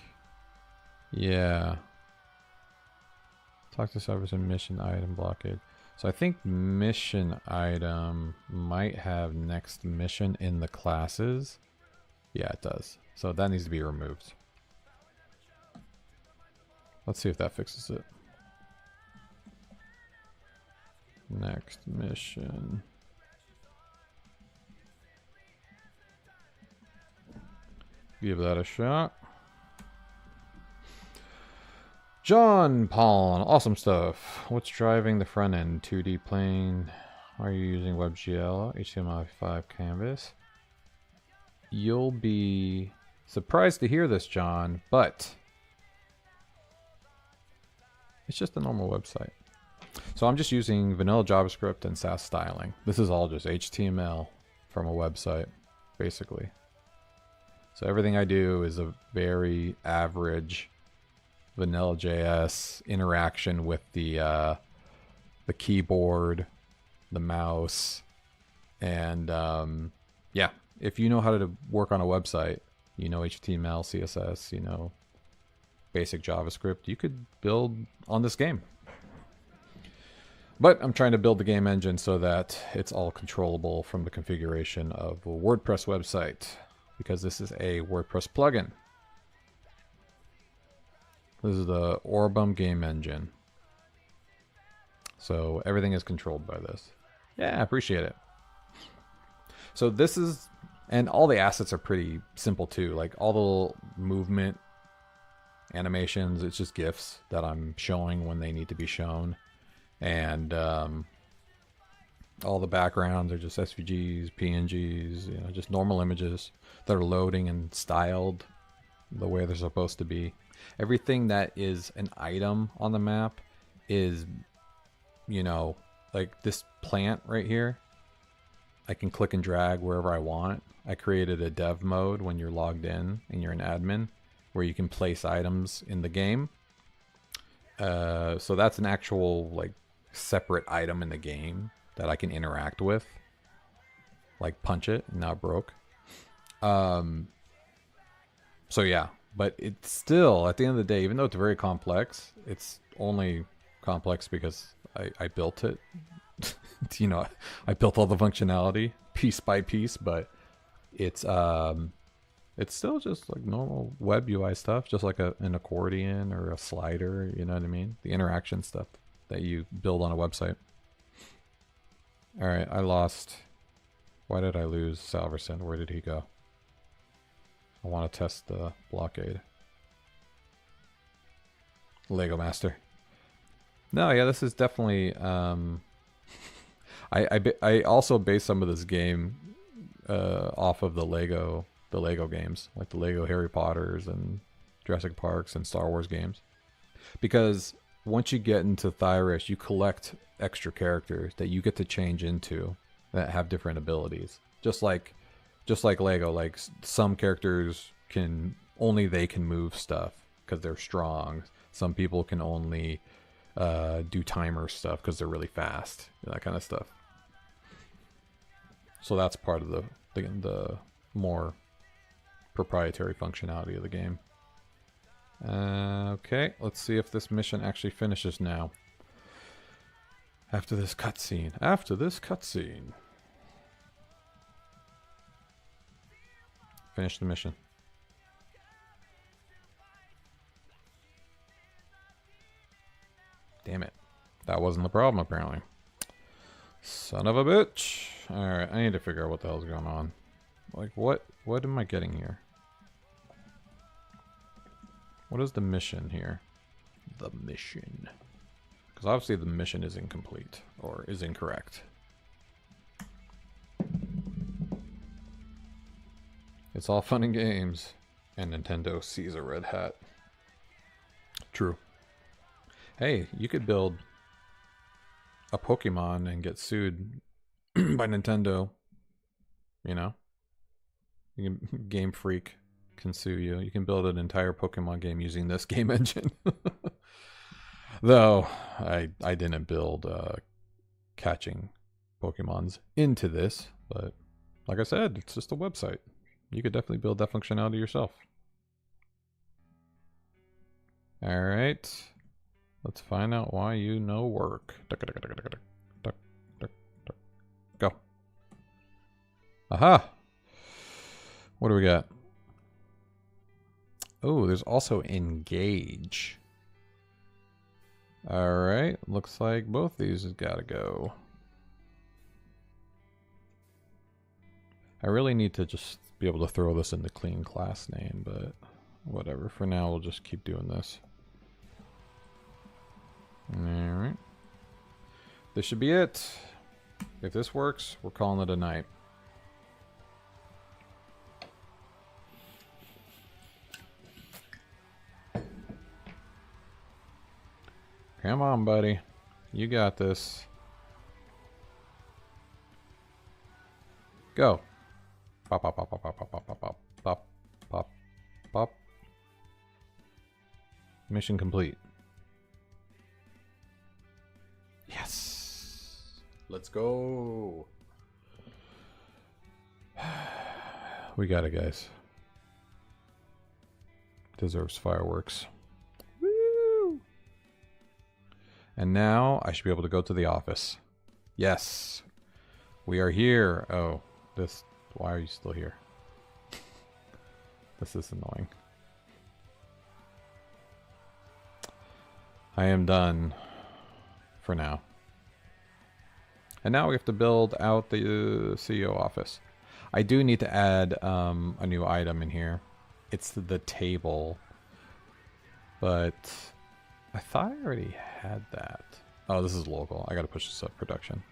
yeah. Talk to servers and mission item blockade. So I think mission item might have next mission in the classes. Yeah, it does. So that needs to be removed. Let's see if that fixes it. Next mission. Give that a shot. John Paul, awesome stuff. What's driving the front end? 2D plane? Are you using WebGL, HTML5 canvas? You'll be surprised to hear this, John, but it's just a normal website. So I'm just using vanilla JavaScript and Sass styling. This is all just HTML from a website, basically. So everything I do is a very average vanilla JS interaction with the keyboard, the mouse, and yeah. If you know how to work on a website, you know HTML, CSS, you know basic JavaScript, you could build on this game. But I'm trying to build the game engine so that it's all controllable from the configuration of a WordPress website, because this is a WordPress plugin. This is the Orbem game engine. So everything is controlled by this. Yeah, I appreciate it. So this is, and all the assets are pretty simple too. Like all the movement animations, it's just GIFs that I'm showing when they need to be shown. And all the backgrounds are just SVGs, PNGs, you know, just normal images that are loading and styled the way they're supposed to be. Everything that is an item on the map is, you know, like this plant right here. I can click and drag wherever I want. I created a dev mode when you're logged in and you're an admin, where you can place items in the game. So that's an actual like separate item in the game that I can interact with. Like punch it, now it broke. So yeah, but it's still, at the end of the day, even though it's very complex, it's only complex because I built it. You know, I built all the functionality piece by piece, but it's still just like normal web UI stuff, just like an accordion or a slider, you know what I mean? The interaction stuff that you build on a website. All right, I lost. Why did I lose Salverson? Where did he go? I want to test the blockade. Lego Master. No, yeah, this is definitely. I also base some of this game off of the Lego games, like the Lego Harry Potters and Jurassic Parks and Star Wars games, because once you get into Thyris, you collect extra characters that you get to change into that have different abilities. Just like Lego, like some characters only they can move stuff because they're strong. Some people can only do timer stuff because they're really fast, that kind of stuff. So that's part of the more proprietary functionality of the game. Okay, let's see if this mission actually finishes now. After this cutscene. Finish the mission. Damn it. That wasn't the problem, apparently. Son of a bitch. Alright, I need to figure out what the hell's going on. Like, what am I getting here? What is the mission here? The mission. Because obviously the mission is incomplete, or is incorrect. It's all fun and games, and Nintendo sees a red hat. True. Hey, you could build a Pokemon and get sued by Nintendo. You know? Game Freak can sue you. You can build an entire Pokemon game using this game engine. Though, I didn't build catching Pokemons into this, but like I said, it's just a website. You could definitely build that functionality yourself. All right, let's find out why you know work. Go. Aha! What do we got? Oh, there's also engage. All right, looks like both these has got to go. I really need to just be able to throw this in the clean class name, but whatever. For now, we'll just keep doing this. Alright. This should be it. If this works, we're calling it a night. Come on, buddy. You got this. Go. Pop, pop, pop, pop, pop, pop, pop, pop, pop, pop, pop. Mission complete. Yes. Let's go. We got it, guys. Deserves fireworks. Woo! And now I should be able to go to the office. Yes. We are here. Oh, this. Why are you still here? This is annoying. I am done for now. And now we have to build out the CEO office. I do need to add a new item in here. It's the table. But I thought I already had that. Oh, this is local. I gotta push this up production.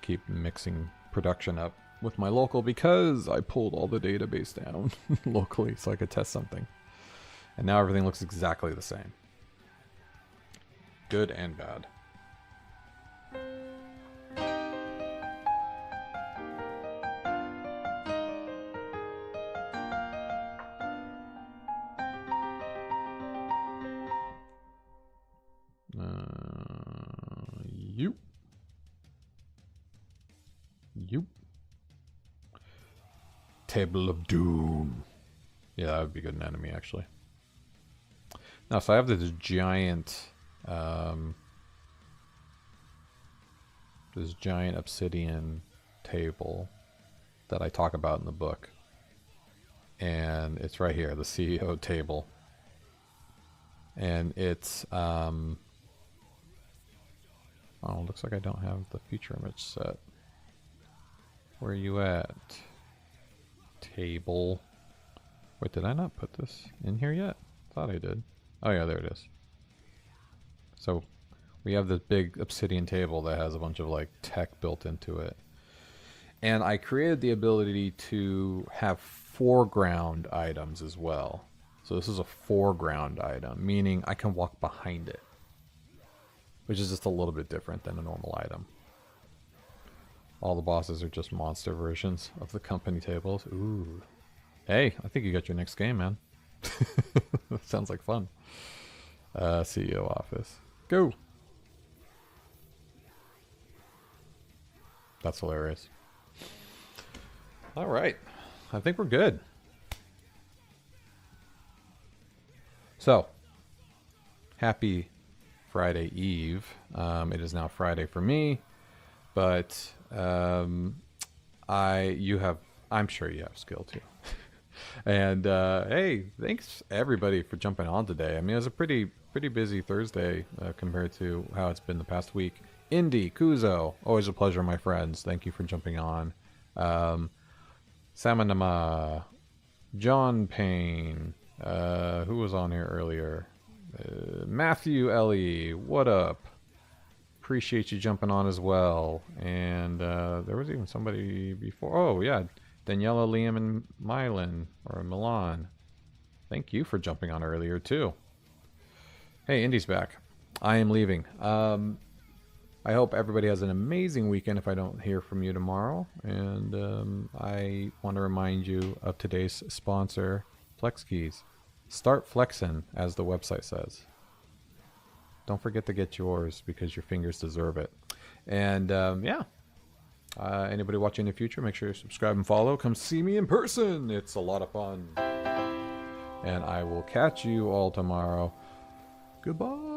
Keep mixing production up with my local because I pulled all the database down locally so I could test something. And now everything looks exactly the same. Good and bad. You. Table of Doom. Yeah, that would be good, an enemy, actually. Now, so I have this giant obsidian table that I talk about in the book. And it's right here, the CEO table. And it's, oh, looks like I don't have the feature image set. Where are you at? Table. Wait, did I not put this in here yet? Thought I did. Oh yeah, there it is. So we have this big obsidian table that has a bunch of like tech built into it. And I created the ability to have foreground items as well. So this is a foreground item, meaning I can walk behind it, which is just a little bit different than a normal item. All the bosses are just monster versions of the company tables. Ooh. Hey, I think you got your next game, man. Sounds like fun. CEO office. Go! That's hilarious. Alright. I think we're good. So, happy Friday Eve. It is now Friday for me. But I'm sure you have skill too. And hey, thanks everybody for jumping on today. I mean, it was a pretty busy Thursday compared to how it's been the past week. Indy, Kuzo, always a pleasure, my friends. Thank you for jumping on. Samanama, John Payne, who was on here earlier? Matthew Ellie, what up? Appreciate you jumping on as well. And there was even somebody before. Oh yeah, Daniela, Liam, and Milan. Thank you for jumping on earlier too. Hey, Indy's back. I am leaving. I hope everybody has an amazing weekend if I don't hear from you tomorrow. And I want to remind you of today's sponsor, FlexKeys. Start flexing, as the website says. Don't forget to get yours because your fingers deserve it. And yeah, Anybody watching in the future, make sure you subscribe and follow. Come see me in person. It's a lot of fun. And I will catch you all tomorrow. Goodbye.